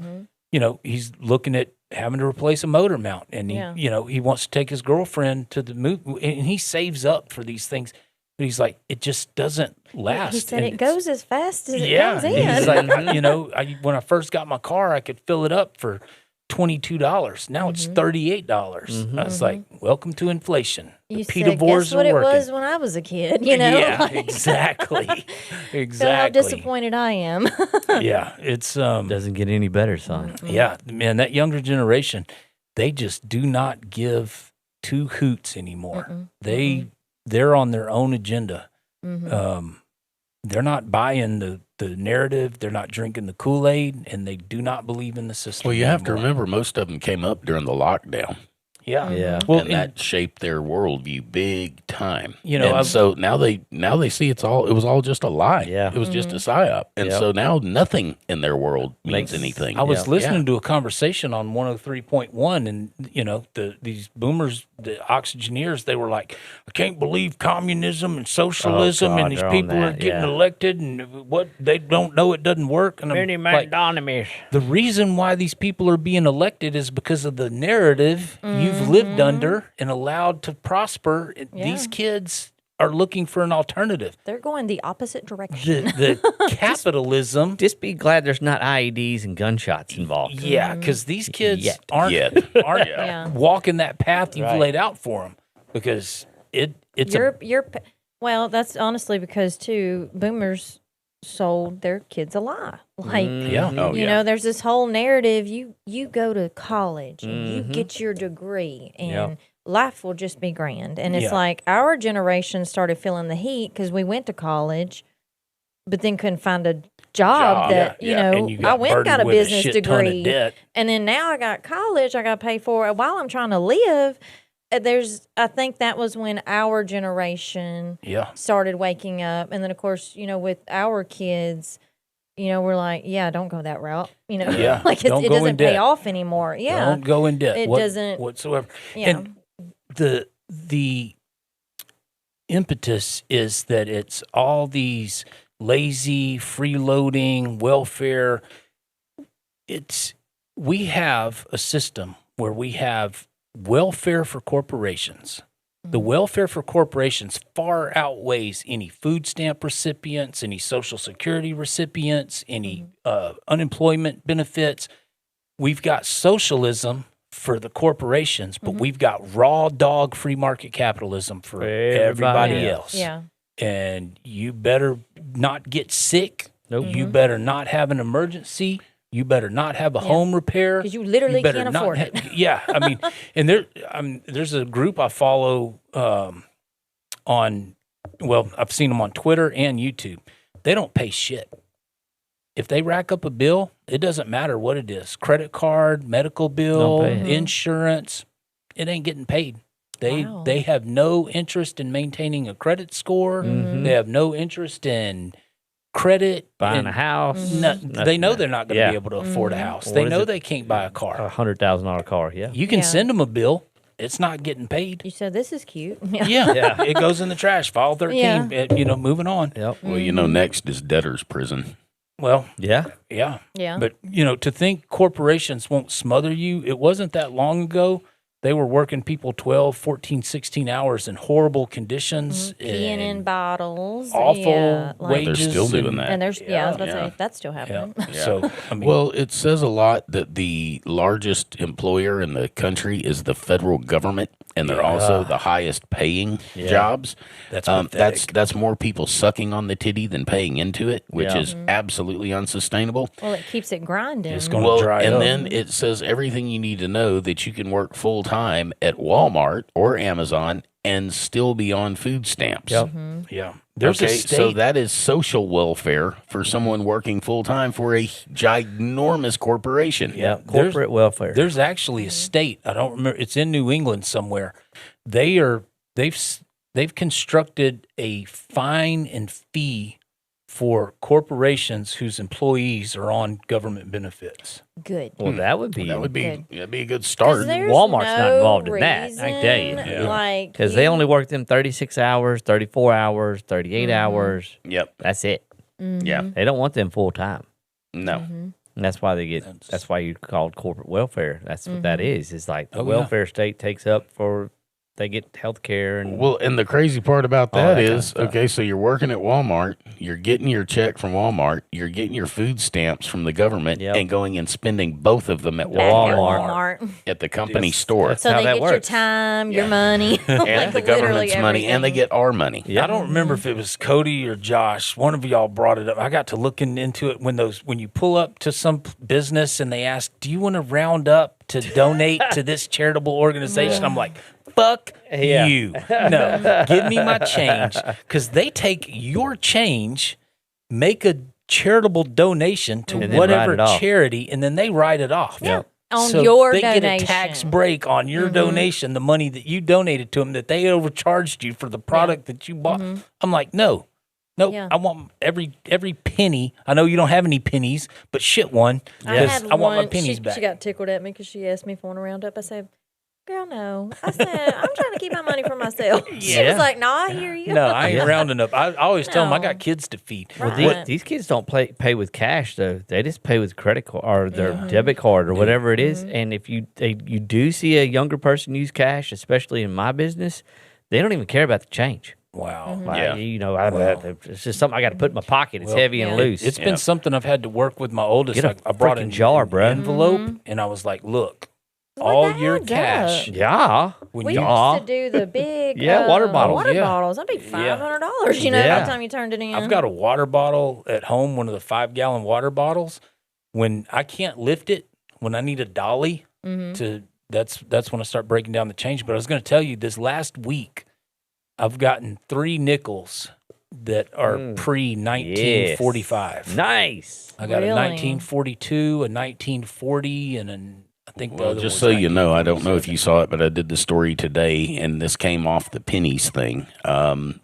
he's looking at having to replace a motor mount, and he wants to take his girlfriend to the movie, and he saves up for these things. But he's like, it just doesn't last. He said it goes as fast as it comes He's in. like, when I first got my car, I could fill it up for $22. Now it's $38. I was like, welcome to inflation. You The said, pita guess boars what are it working. was when I was a kid, Yeah, Like, exactly. feel how disappointed I am. Yeah, it's Doesn't get any better, son. yeah, man, that younger generation, they just do not give two hoots anymore. They're on their own agenda. They're not buying the narrative. They're not drinking the Kool-Aid, and they do not believe in the system. Well, you have to anymore. remember, most of them came up during the lockdown. Yeah. Yeah. Well, and that shaped their worldview big time. I've- so now they see it was all just a lie. Yeah. It was just a psyop. And so now nothing in their world means anything. I was listening to a conversation on 103.1, and these boomers, the oxygeneers, they were like, "I can't believe communism and socialism, God, and these they're on people are that, getting yeah. elected, and what they don't know it doesn't work." And I'm like, the reason why these people are being elected is because of the narrative you've lived under and allowed to prosper. These kids are looking for an alternative. They're going the opposite direction. The capitalism. Just be glad there's not IEDs and gunshots involved. Yeah, because these kids aren't Yeah. walking that path you've laid out for them. Because it's Well, that's honestly because too boomers sold their kids a lie. Like there's this whole narrative. You go to college and you get your degree and life will just be grand. And it's like our generation started feeling the heat because we went to college, but then couldn't find a job that I went and got a business degree, and then now I got college. I got to pay for it while I'm trying to live. I think that was when our generation started waking up. And then, of course, with our kids, we're like, don't go that route. Like it doesn't pay off anymore. Yeah. Don't go in debt. It doesn't. Whatsoever. Yeah. And the impetus is that it's all these lazy, freeloading, welfare. We have a system where we have welfare for corporations. The welfare for corporations far outweighs any food stamp recipients, any Social Security recipients, any unemployment benefits. we've got socialism for the corporations, but we've got raw dog free market capitalism for everybody else. Yeah. And you better not get sick. Nope. You better not have an emergency. You better not have a home repair. Because you literally better can't not afford it. Yeah, I mean, and there's a group I follow on, well, I've seen them on Twitter and YouTube. They don't pay shit. If they rack up a bill, it doesn't matter what it is. Credit card, medical bill, insurance, it ain't getting paid. They have no interest in maintaining a credit score. They have no interest in credit. Buying a house. They know they're not going to be able to afford a house. They know they can't buy a car. $100,000 car, yeah. You can send them a bill. It's not getting paid. You said, this is cute. Yeah. It goes in the trash. File 13, moving on. Yep. Well, next is debtor's prison. Well, Yeah. Yeah. But, to think corporations won't smother you, it wasn't that long ago. They were working people 12, 14, 16 hours in horrible conditions. Peeing in bottles. Awful wages. They're still doing that. And there's, I was about to say, that's still happening. Yeah. So, I mean, Well, it says a lot that the largest employer in the country is the federal government, and they're also the highest paying jobs. That's pathetic. that's more people sucking on the titty than paying into it, which is absolutely unsustainable. Well, it keeps it grinding. It's going to dry and up. then it says everything you need to know that you can work full time at Walmart or Amazon and still be on food stamps. Yep. Yeah. There's a state. So that is social welfare for someone working full time for a ginormous corporation. Yeah. Corporate welfare. There's actually a state. I don't remember. It's in New England somewhere. They've constructed a fine and fee for corporations whose employees are on government benefits. Good. Well, that would be That'd be a good 'Cause start. there's Walmart's not no involved in that, I can tell you. reason, like, because they only work them 36 hours, 34 hours, 38 hours. Yep. That's it. Yeah. They don't want them full time. No. And that's why they get. That's why you called corporate welfare. That's what that is. It's like the Oh, yeah. welfare state takes up for. They get health care and Well, and the crazy part about that that kind of is, stuff. okay, so you're working at Walmart, you're getting your check from Walmart, you're getting your food stamps from the government, Yep. and going and spending both of them at back at Walmart. Walmart. at the company store. that's So how they that get your works. time, your money, And like the literally government's money, and they everything. get our money. I don't remember if it was Cody or Josh. One of y'all brought it up. I got to looking into it when you pull up to some business and they ask, "Do you want to round up to donate to this charitable organization?" I'm like, "Fuck you! No, give me my change," because they take your change, make a charitable donation to And then whatever write it off. charity, and then they write it off. Yeah. On So your they donation. get a tax break on your donation, the money that you donated to them, that they overcharged you for the product that you bought. I'm like, no, Yeah. I want every penny. I know you don't have any pennies, but shit one, I because had I want my one- pennies back. She got tickled at me because she asked me if I want to round up. I said, "Girl, no." I said, "I'm trying to keep my money for myself." She was like, "No, I hear you." No, I ain't rounding up. I always tell them I No. got kids to feed. Right. These kids don't pay with cash though. They just pay with credit card or their debit card or whatever it is. And if you do see a younger person use cash, especially in my business, they don't even care about the change. Wow. Like, Yeah. it's just something I got to put in my pocket. It's heavy and yeah. loose. It's been something I've had to work with my oldest. Get a I brought freaking an jar, bruh. envelope, and I was like, "Look, all that your adds cash." up. yeah. When We you used to do the big water bottles. Water Yeah. bottles. That'd be $500. You know, Yeah. by the time you turned it in. I've got a water bottle at home, one of the 5-gallon water bottles. When I can't lift it, when I need a dolly, that's when I start breaking down the change. But I was going to tell you, this last week, I've gotten 3 nickels that are pre-1945. Nice. I got Really? a 1942, a 1940, and I think the Well, other just was so you know, I don't know 1947. if you saw it, but I did the story today, and this came off the pennies thing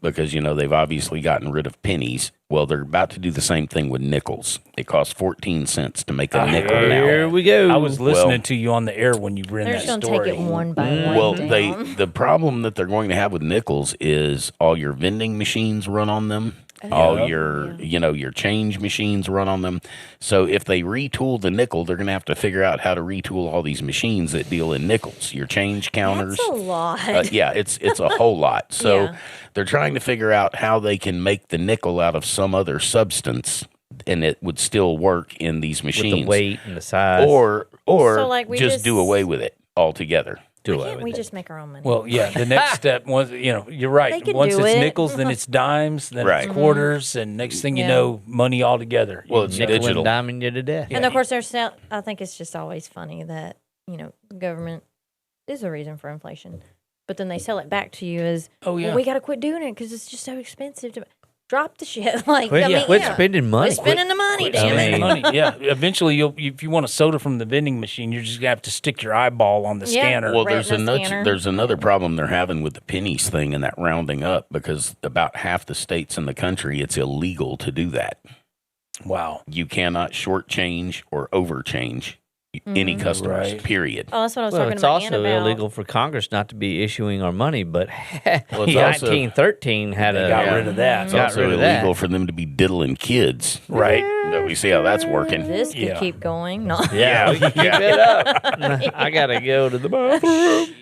because, they've obviously gotten rid of pennies. Well, they're about to do the same thing with nickels. It costs 14 cents to make a nickel Here now. we go. I was listening Well- to you on the air when you ran They're that just going to story. take it one by one. Well, down. the problem that they're going to have with nickels is all your vending machines run on them. All your your change machines run on them. So if they retool the nickel, they're going to have to figure out how to retool all these machines that deal in nickels. Your change counters. That's a lot. Yeah, it's a whole lot. So Yeah. they're trying to figure out how they can make the nickel out of some other substance and it would still work in these machines. With the weight and the size. Or So, like, we just just- do away with it altogether. Why can't we just make our own money? Well, yeah. The next step was, you're right. They can Once do it's it. nickels, then it's dimes, then Right. it's quarters, and next thing you Yeah. know, money altogether. Well, it's Nickel digital. and diming you to death. And of course, I think it's just always funny that, the government is a reason for inflation. But then they sell it back to you as, Oh, yeah. well, we got to quit doing it because it's just so expensive to drop the shit. Like, Quit spending money. Quit spending the money, Quit damn spending it. money. Yeah. Eventually, if you want a soda from the vending machine, you're just gonna have to stick your eyeball on the Yeah. scanner. Well, Retina scanner. there's another problem they're having with the pennies thing and that rounding up, because about half the states in the country, it's illegal to do that. Wow. You cannot shortchange or overchange any customers, Right. period. Oh, that's what I was Well, talking it's about Ann also about. illegal for Congress not to be issuing our money, but Well, it's also- 1913 had They a got rid of that. It's got also rid of illegal that. for them to be diddling kids. Right. But we see how that's working. This could Yeah. keep going. No. Yeah, we can keep it up. I gotta go to the bathroom.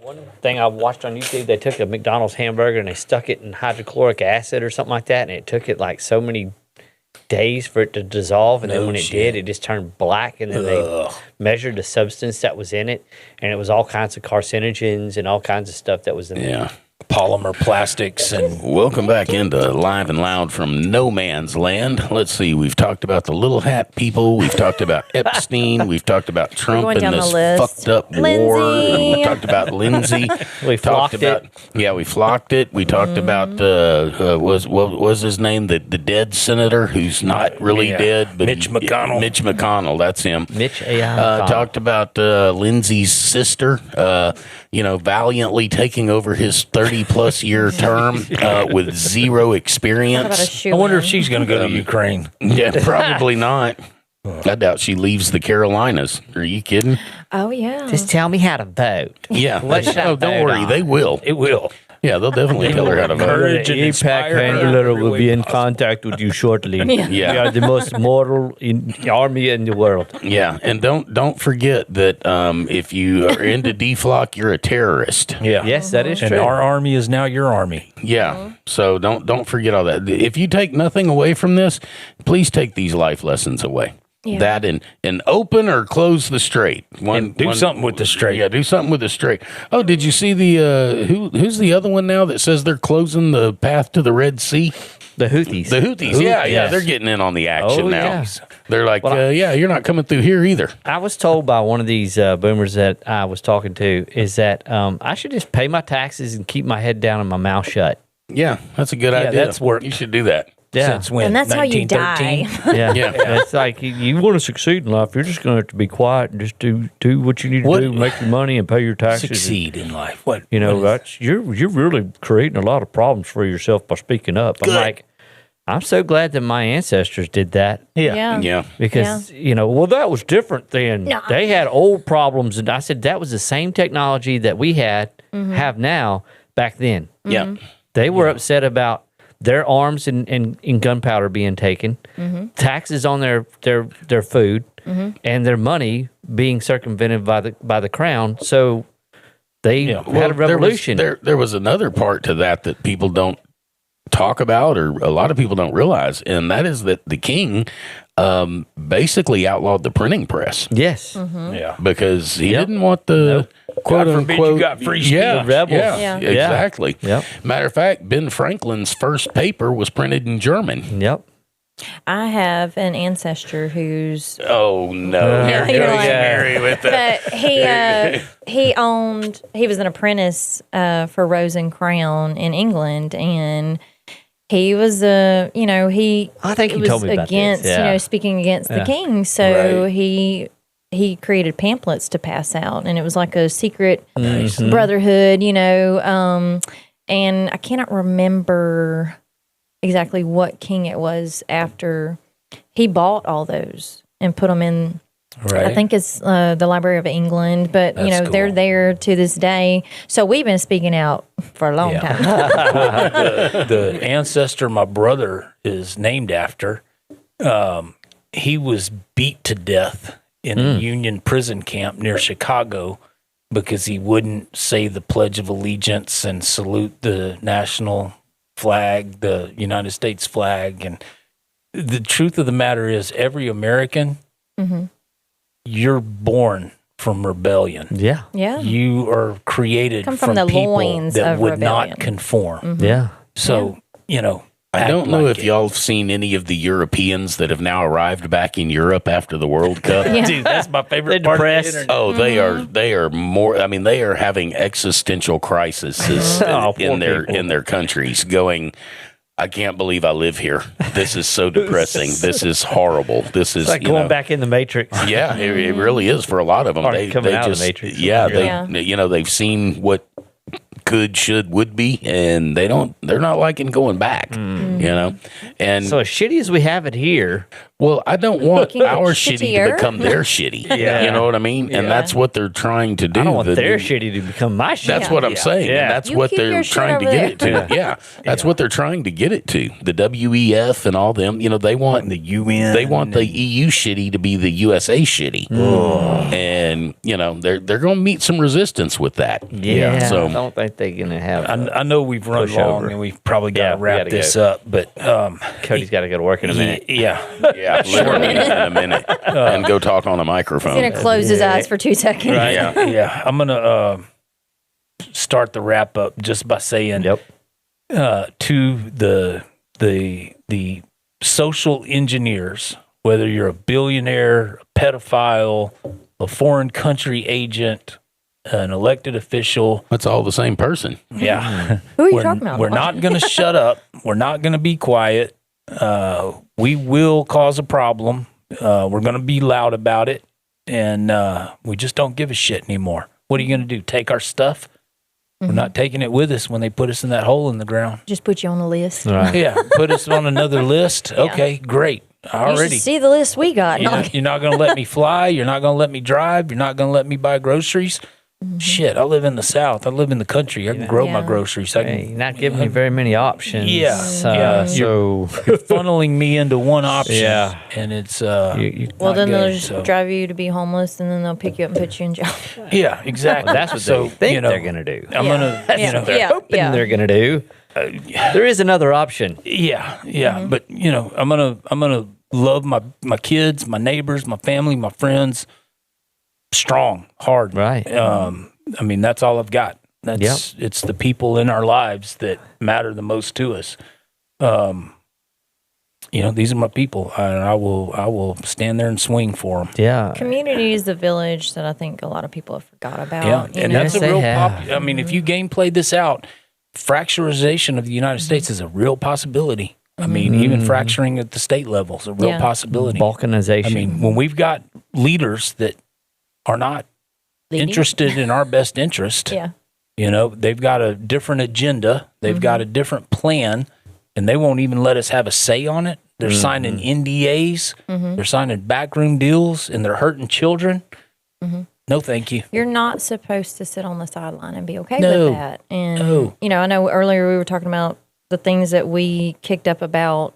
One thing I watched on YouTube, they took a McDonald's hamburger and they stuck it in hydrochloric acid or something like that, and it took it like so many days for it to dissolve, and then when it did, it just turned black, and then they measured the substance that was in it, and it was all kinds of carcinogens and all kinds of stuff that was in it. Yeah. Polymer plastics and Welcome back into Live and Loud from No Man's Land. Let's see, we've talked about the little hat people. We've talked about Epstein. We've talked about Trump going and down the this list. fucked up war. Lindsey. We talked about Lindsey. We talked flocked about, it. Yeah, we flocked it. We talked about, what was his name? The dead senator who's not really Yeah. dead. But Mitch McConnell. Mitch McConnell, that's him. Mitch A.I. Talked about Lindsey's sister, valiantly taking over his 30-plus year term with zero What about a experience. shoe I wonder if in? she's going to go to Ukraine. Yeah, probably not. I doubt she leaves the Carolinas. Are you kidding? Oh, yeah. Just tell me how to vote. Yeah. What should I Oh, don't vote worry. on? They will. It will. Yeah, they'll definitely tell her how to vote. Courage and inspire her every way possible. contact with you shortly. Yeah. We are the most moral army in the world. Yeah, and don't forget that if you are into DeFlock, you're a terrorist. Yeah. Yes, that is And true. our army is now your army. Yeah. So don't forget all that. If you take nothing away from this, please take these life lessons away. Yeah. That and open or close the strait. Do something with the strait. Yeah, do something with the strait. Oh, did you see the who's the other one now that says they're closing the path to the Red Sea? The Houthis. The Houthis. Yeah, Yes. they're getting in on the action Oh, now. yeah. They're like, Well, you're not coming through here either. I was told by one of these boomers that I was talking to is that I should just pay my taxes and keep my head down and my mouth shut. Yeah, that's a good idea. that's worked. You should do that. Yeah. Since when? And that's how you 1913? die. Yeah. Yeah. It's like you want to succeed in life, you're just going to have to be quiet and just do what you need to What- do, make your money and pay your taxes. Succeed in life. What? You know, what is- that's you're really creating a lot of problems for yourself by speaking up. I'm like, I'm so glad that my ancestors did that. Yeah. Yeah. Because that was different then. No. They had old problems, and I said that was the same technology that we have now back then. Yeah. They were upset about their arms and gunpowder being taken, taxes on their food, and their money being circumvented by the crown. So they had a revolution. There was another part to that people don't talk about, or a lot of people don't realize, and that is that the king basically outlawed the printing press. Yes. Yeah. Because he didn't want the quote God forbid unquote you got free speech. Yeah, The rebels. Yeah, Yeah. exactly. Yep. Matter of fact, Ben Franklin's first paper was printed in German. Yep. I have an ancestor who's Oh no! Here You're goes like- Mary with that. but he was an apprentice for Rose and Crown in England, and he was I think he was told me about this, against yeah. speaking against the Yeah. king, so Right. he created pamphlets to pass out, and it was like a secret Mm-hmm. brotherhood, and I cannot remember exactly what king it was after he bought all those and put them in. Right. I think it's the Library of England, but That's they're cool. there to this day. So we've been speaking out for a long time. The ancestor my brother is named after, he was beat to death in a Union prison camp near Chicago because he wouldn't say the Pledge of Allegiance and salute the national flag, the United States flag. And the truth of the matter is, every American, you're born from rebellion. Yeah. Yeah. You are created Come from the people loins that of would rebellion. not conform. Yeah. So, I don't act know like if it. y'all have seen any of the Europeans that have now arrived back in Europe after the World Cup. Dude, that's my favorite They're part of the depressed. internet. Oh, they are more. I mean, they are having existential crises Oh, poor in their people. in their countries. Going, I can't believe I live here. This is so depressing. This is horrible. This is It's like you going know, back in the Matrix. Yeah, it really is for a lot of them. Or They coming out of just the Matrix. yeah, Yeah. they've seen what could, should, would be, and they're not liking going back. And So as shitty as we have it here, well, I don't want Making it our shitty to shittier. become their shitty. Yeah. You know what I mean? And that's what they're trying to do. I don't want The- their shitty to become my shitty. That's what I'm saying. Yeah. And that's You what keep they're your shit trying to over get it there. to. Yeah. That's what they're trying to get it to. The WEF and all them, they want The UN. they want the EU shitty to be the USA shitty. And, they're going to meet some resistance with that. Yeah. So I don't think they're going to have. I know we've run Push long over. and we've probably got Yeah, to we wrap gotta this go. up, but Cody's got to go to work in a minute. yeah. yeah, literally in a minute. And go talk on a microphone. He's gonna close his eyes for 2 seconds. Right. Yeah. I'm gonna start the wrap up just by saying Yep. to the social engineers, whether you're a billionaire, a pedophile, a foreign country agent, an elected official. That's all the same person. Yeah. Who are you talking about? We're not going to shut up. We're not going to be quiet. We will cause a problem. We're going to be loud about it. And we just don't give a shit anymore. What are you going to do? Take our stuff? We're not taking it with us when they put us in that hole in the ground. Just put you on the list. Right. Yeah. Put us on another list. Okay, great. You Already. should see the list we got. You're not going to let me fly. You're not going to let me drive. You're not going to let me buy groceries. Shit, I live in the South. I live in the country. I can grow my Yeah. groceries. I Hey, can, you're not giving me very many options. Yeah. So you're funneling me into one option. Yeah. And it's you- Well, not then they'll good, just so. drive you to be homeless, and then they'll pick you up and put you in jail. Yeah, exactly. that's what so, they think you know, they're going to do. I'm gonna, you know, yeah, yeah. They're going to do. There is another option. yeah. But I'm gonna love my kids, my neighbors, my family, my friends, strong, hard. Right. I mean, that's all I've got. It's the people in our lives that matter the most to us. These are my people, and I will stand there and swing for them. Yeah. Community is the village that I think a lot of people have forgot about. Yeah, you and know? that's a Yes, they real. have. I mean, if you gameplay this out, fracturization of the United States is a real possibility. I mean, even fracturing at the state level is a real Yeah. possibility. Balkanization. I mean, when we've got leaders that are not Leading. interested in our best interest, Yeah. they've got a different agenda, they've got a different plan, and they won't even let us have a say on it. They're signing NDAs, they're signing backroom deals, and they're hurting children. No, thank you. You're not supposed to sit on the sideline and be okay No. with that. And, No. I know earlier we were talking about the things that we kicked up about,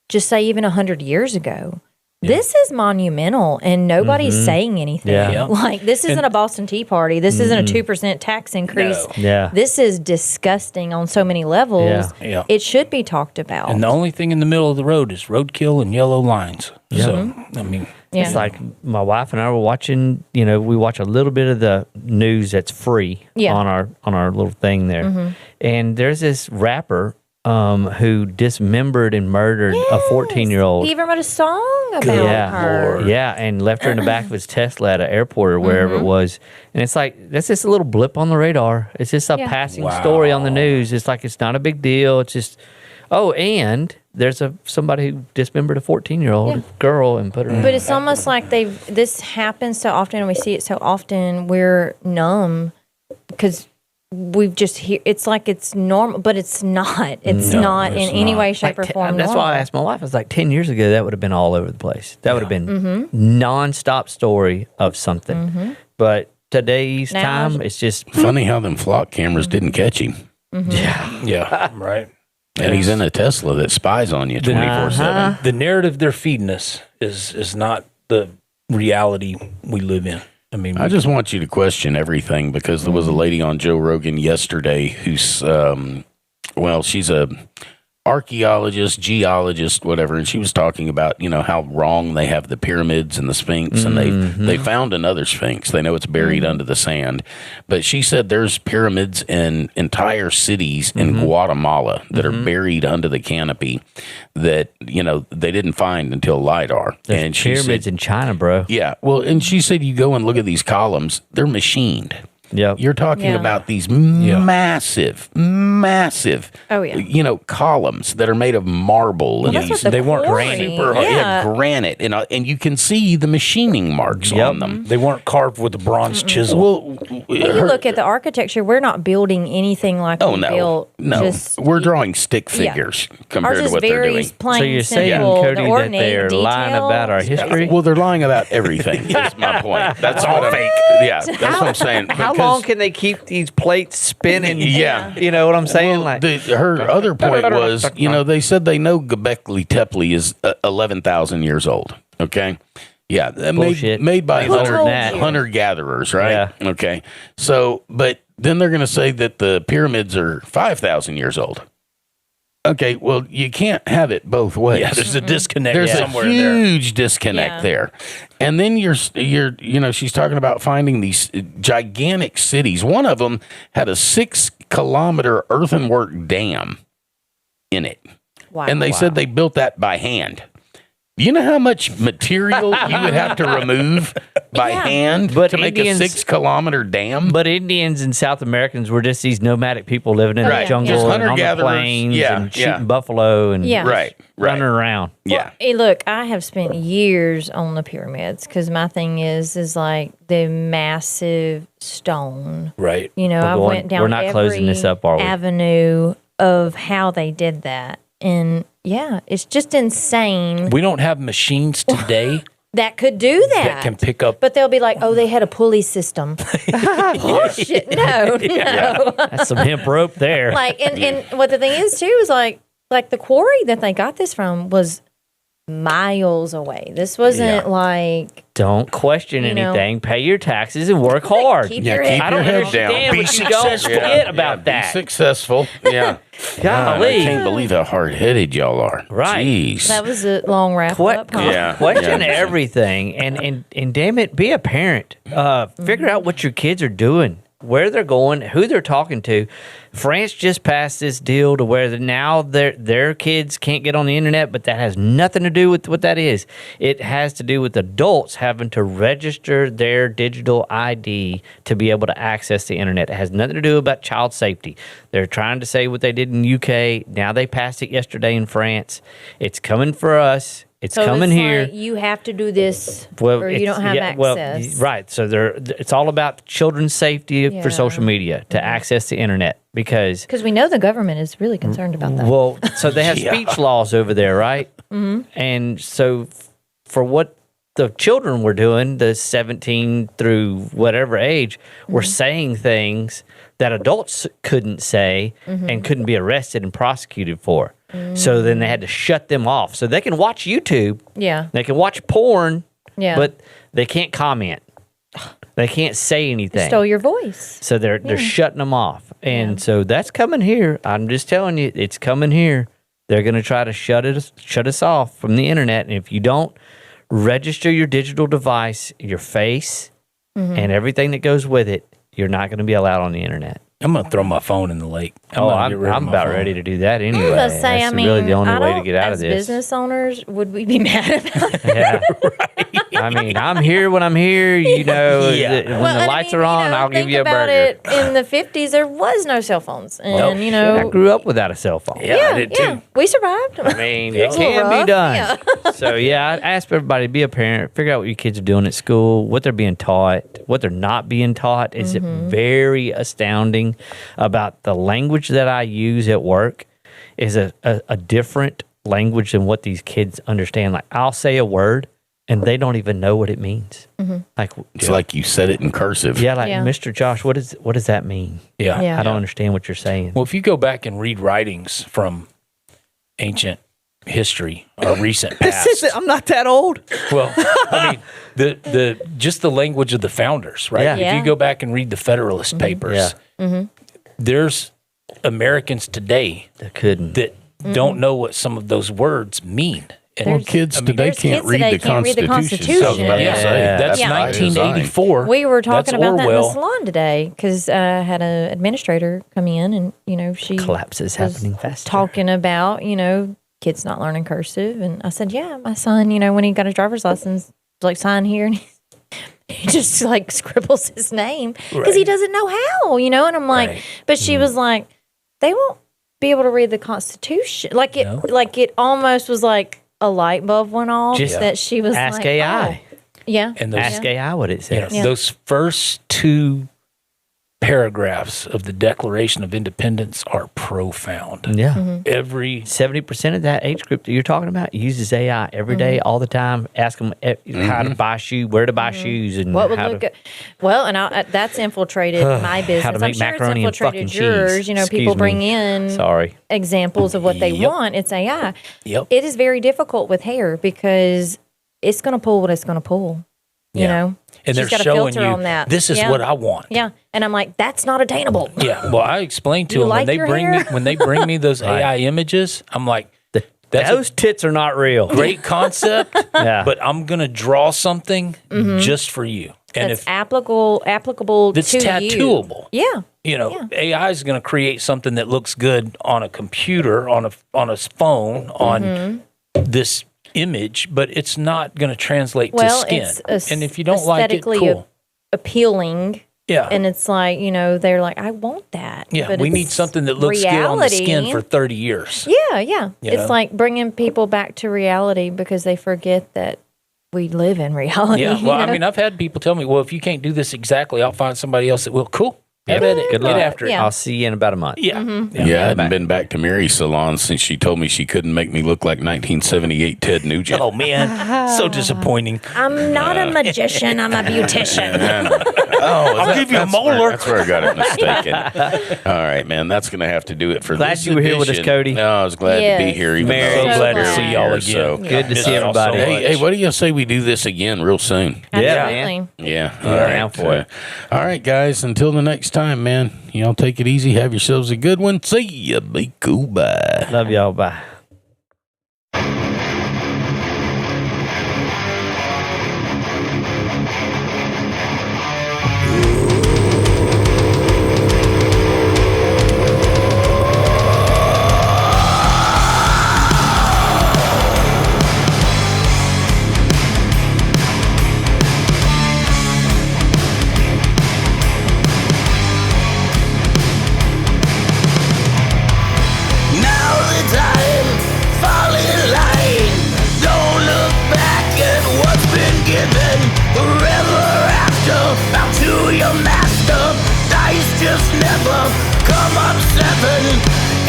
just say even 100 years ago. This is monumental, and nobody's saying anything. Yeah. Like, this isn't a Boston Tea Party. This isn't a 2% tax increase. No. yeah. This is disgusting on so many levels. Yeah. It should be talked about. And the only thing in the middle of the road is roadkill and yellow lines. So, I mean, yeah. It's like my wife and I were watching, we watch a little bit of the news that's free Yeah. on our little thing there. And there's this rapper who dismembered and murdered a 14-year-old. He even wrote a song about Yeah. her. Yeah, and left her in the back of his Tesla at an airport or wherever it was. And it's like, that's just a little blip on the radar. It's just a Yeah. passing story on the news. It's like, it's not a big deal. It's just, and there's somebody who dismembered a 14-year-old girl and put her in. But it's almost like this happens so often and we see it so often, we're numb because we've just it's like it's normal, but it's not. It's not in any way, shape, or form. That's why I asked my wife. I was like, 10 years ago, that would have been all over the place. That would have been nonstop story of something. But today's time, it's just funny how them flock cameras didn't catch him. Yeah, right. And he's in a Tesla that spies on you 24/7. The narrative they're feeding us is not the reality we live in. I mean, I just want you to question everything because there was a lady on Joe Rogan yesterday who's, she's a archaeologist, geologist, whatever, and she was talking about, how wrong they have the pyramids and the Sphinx, and they found another Sphinx. They know it's buried under the sand, but she said there's pyramids in entire cities in Guatemala that are buried under the canopy that they didn't find until LiDAR. There's and she pyramids said, in China, bro. Yeah, well, and she said you go and look at these columns; they're machined. Yeah, You're talking about these massive, columns that are made of marble. Well, And that's what they weren't quarry- granite. Granite, and you can see the machining marks on them. They weren't carved with a bronze chisel. Well, When you look at the architecture, we're not building anything like we built. Just, we're drawing stick figures compared ours to is what they're very doing. plain, so you're saying, simple, Cody, the that ornate they're lying about our details. history? Well, they're lying about everything. Is my point. That's all fake. Yeah, that's what I'm saying. How long can they keep these plates spinning? Yeah. You know what I'm saying? Well, her other point was, they said they know Göbekli Tepe is 11,000 years old. Okay. Yeah. Bullshit. Made by Who told you? hunter-gatherers, right? Yeah. Okay. So, but then they're going to say that the pyramids are 5,000 years old. Okay, well, you can't have it both ways. Yeah, there's a disconnect There's somewhere a in there. huge disconnect there. And then you're she's talking about finding these gigantic cities. One of them had a 6-kilometer earthenwork dam in it. Wow. And they said they built that by hand. You know how much material you would have to remove by hand But to make Indians- a 6-kilometer dam? But Indians and South Americans were just these nomadic people living in Right. the jungle Just and on the hunter-gatherers. plains Yeah, and shooting yeah. buffalo and Yeah. Right. running around. Yeah. Hey, look, I have spent years on the pyramids because my thing is like the massive stone. Right. I went down we're not closing this up, are we? avenue of how they did that. And yeah, it's just insane We don't have machines today that could do that. that can pick up. But they'll be like, oh, they had a pulley system. Bullshit. No. That's some hemp rope there. Like, and what the thing is, too, is like the quarry that they got this from was miles away. This wasn't like... Don't question You know. anything. Pay your taxes and work hard. Keep your head I don't head understand down. what you don't forget about Be that. successful. Yeah. God, I Golly. can't believe how hard-headed y'all are. Right. Jeez. That was a long wrap up. Huh? Yeah. Question Yeah. everything, and damn it, be a parent. Figure out what your kids are doing, where they're going, who they're talking to. France just passed this deal to where now their kids can't get on the internet, but that has nothing to do with what that is. It has to do with adults having to register their digital ID to be able to access the internet. It has nothing to do about child safety. They're trying to say what they did in UK. Now they passed it yesterday in France. It's coming for us. It's So coming it's here. like, you have to do this or you don't have access. Right. So it's all about children's safety for Yeah. social media to access the internet because, Because we know the government is really concerned about that. well, so they have speech laws over there, right? And so for what the children were doing, the 17 through whatever age, were saying things that adults couldn't say and couldn't be arrested and prosecuted for. So then they had to shut them off. So they can watch YouTube. Yeah. They can watch porn, Yeah. but they can't comment. They can't say anything. Stole your voice. So they're shutting them off. And so that's coming here. I'm just telling you, it's coming here. They're going to try to shut us off from the internet. And if you don't register your digital device, your face, and everything that goes with it, you're not going to be allowed on the internet. I'm going to throw my phone in the lake. I'm about ready to do that anyway. I was gonna say, That's I mean, really the only I way to don't- get out of as this. business owners, would we be mad about it? Yeah. I mean, I'm here when I'm here. You know, Yeah. when Well, the I lights mean, are on, I'll give think you a about burger. it. In the 50s, there was no cell phones, and I grew up without a cell phone. Yeah, I did too. we survived. I mean, It it was a little can be rough, done. yeah. So, yeah, I'd ask everybody to be a parent, figure out what your kids are doing at school, what they're being taught, what they're not being taught. Is it very astounding thing about the language that I use at work is a different language than what these kids understand. Like, I'll say a word and they don't even know what it means. Like, it's like you said it in cursive. Yeah, like, Mr. Josh, what does that mean? Yeah. I don't understand what you're saying. Well, if you go back and read writings from ancient history or recent past, I'm not that old. well, I mean, the just the language of the founders, right? Yeah. If you go back and read the Federalist Papers, there's Americans today That couldn't. that don't know what some of those words mean. Well, kids today can't read the Constitution. So, that's 1984. We were talking That's about that in the Orwell. salon today because I had an administrator come in and, she Collapse is was happening faster. talking about, kids not learning cursive. And I said, yeah, my son, when he got his driver's license, like, sign here. And he just, like, scribbles his name because he doesn't know how, and I'm like, but she was like, they won't be able to read the Constitution. Like, it almost was like a light bulb went off that she was Ask like, AI. oh. Yeah. And those, Ask AI what it says. those first two paragraphs of the Declaration of Independence are profound. Yeah. Every 70% of that age group that you're talking about uses AI every day, all the time. Ask them how to buy where to buy shoes, and What would how look to, good? Well, and that's infiltrated my business. how to make I'm sure macaroni it's and fucking infiltrated cheese. yours. People bring in Sorry. examples of what they want. It's AI. Yep. It is very difficult with hair because it's going to pull what it's going to pull. You know, and she's they're got a showing filter you on that. this is what I want. Yeah, and I'm like, that's not attainable. Yeah. Well, I explained to You them like when your they bring hair? me those AI images. I'm like, that's Those tits are not real. a great concept, Yeah. but I'm gonna draw something just for you. And That's if applicable that's to tattooable, you. AI is going to create something that looks good on a computer, on a phone, on this image, but it's not going to translate to skin. And if you don't like it, cool. Appealing. Yeah. And it's like, they're like, I want that. Yeah, but we it's need something that looks good on the skin for 30 years. Yeah. It's like bringing people back to reality because they forget that we live in reality. Yeah, well, I mean, I've had people tell me, well, if you can't do this exactly, I'll find somebody else that will. Cool. Have at it. Good Get luck. after it. Yeah. I'll see you in about a month. Yeah. I hadn't been back to Mary's salon since she told me she couldn't make me look like 1978 Ted Nugent. Oh, man. So disappointing. I'm not a magician. I'm a beautician. I'll give you a molar. That's where I got it mistaken. All right, man. That's going to have to do it for Glad this you were here with us, edition. Cody. No, I was glad to be Yes. here. Even Mary. though So So glad to glad. see y'all again. So, Good to Miss see y'all everybody. so hey, much. what do you say we do this again real soon? Absolutely. Yeah. All Yeah, right. for it. All right, guys. Until the next time, man. Y'all take it easy. Have yourselves a good one. See ya. Be cool. Bye. Love y'all. Bye. Now the time, fall in line. Don't look back at what's been given. Forever after, bow to your master. Dice just never come up seven.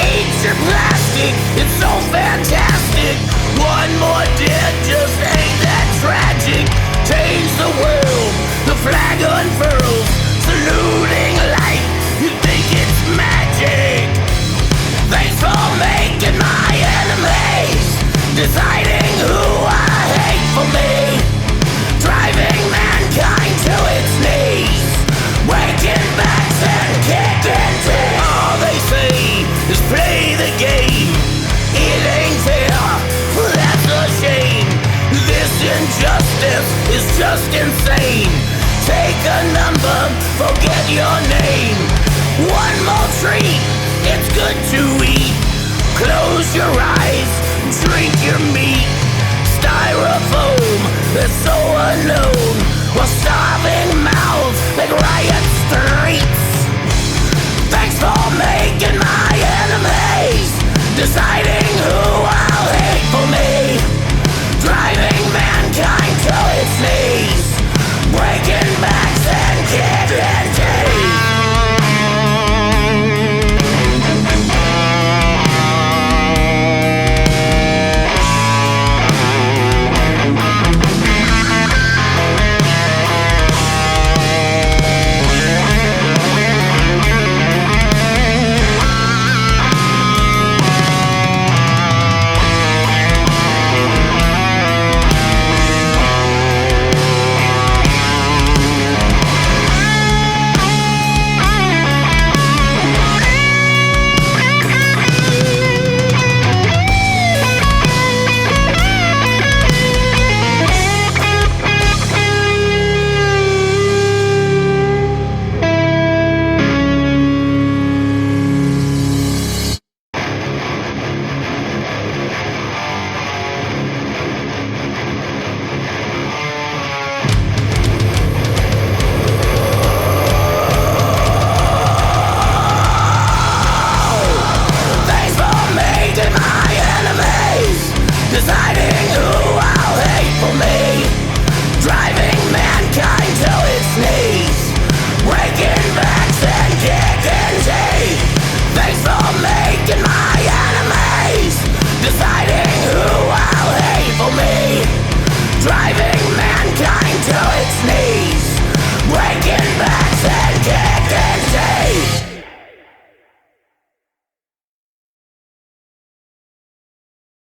Ancient plastic, it's so fantastic. One more dead just ain't that tragic. Change the world, the flag unfurls. Saluting life, you think it's magic. Thanks for making my enemies, deciding who I hate for me, driving mankind to its knees, waking backs and kicking teeth. All they say is play the game. It ain't fair, that's a shame. This injustice is just insane. Take a number, forget your name. One more treat, it's good to eat. Close your eyes, drink your meat. Styrofoam, that's so unknown. While starving mouths like riot streets.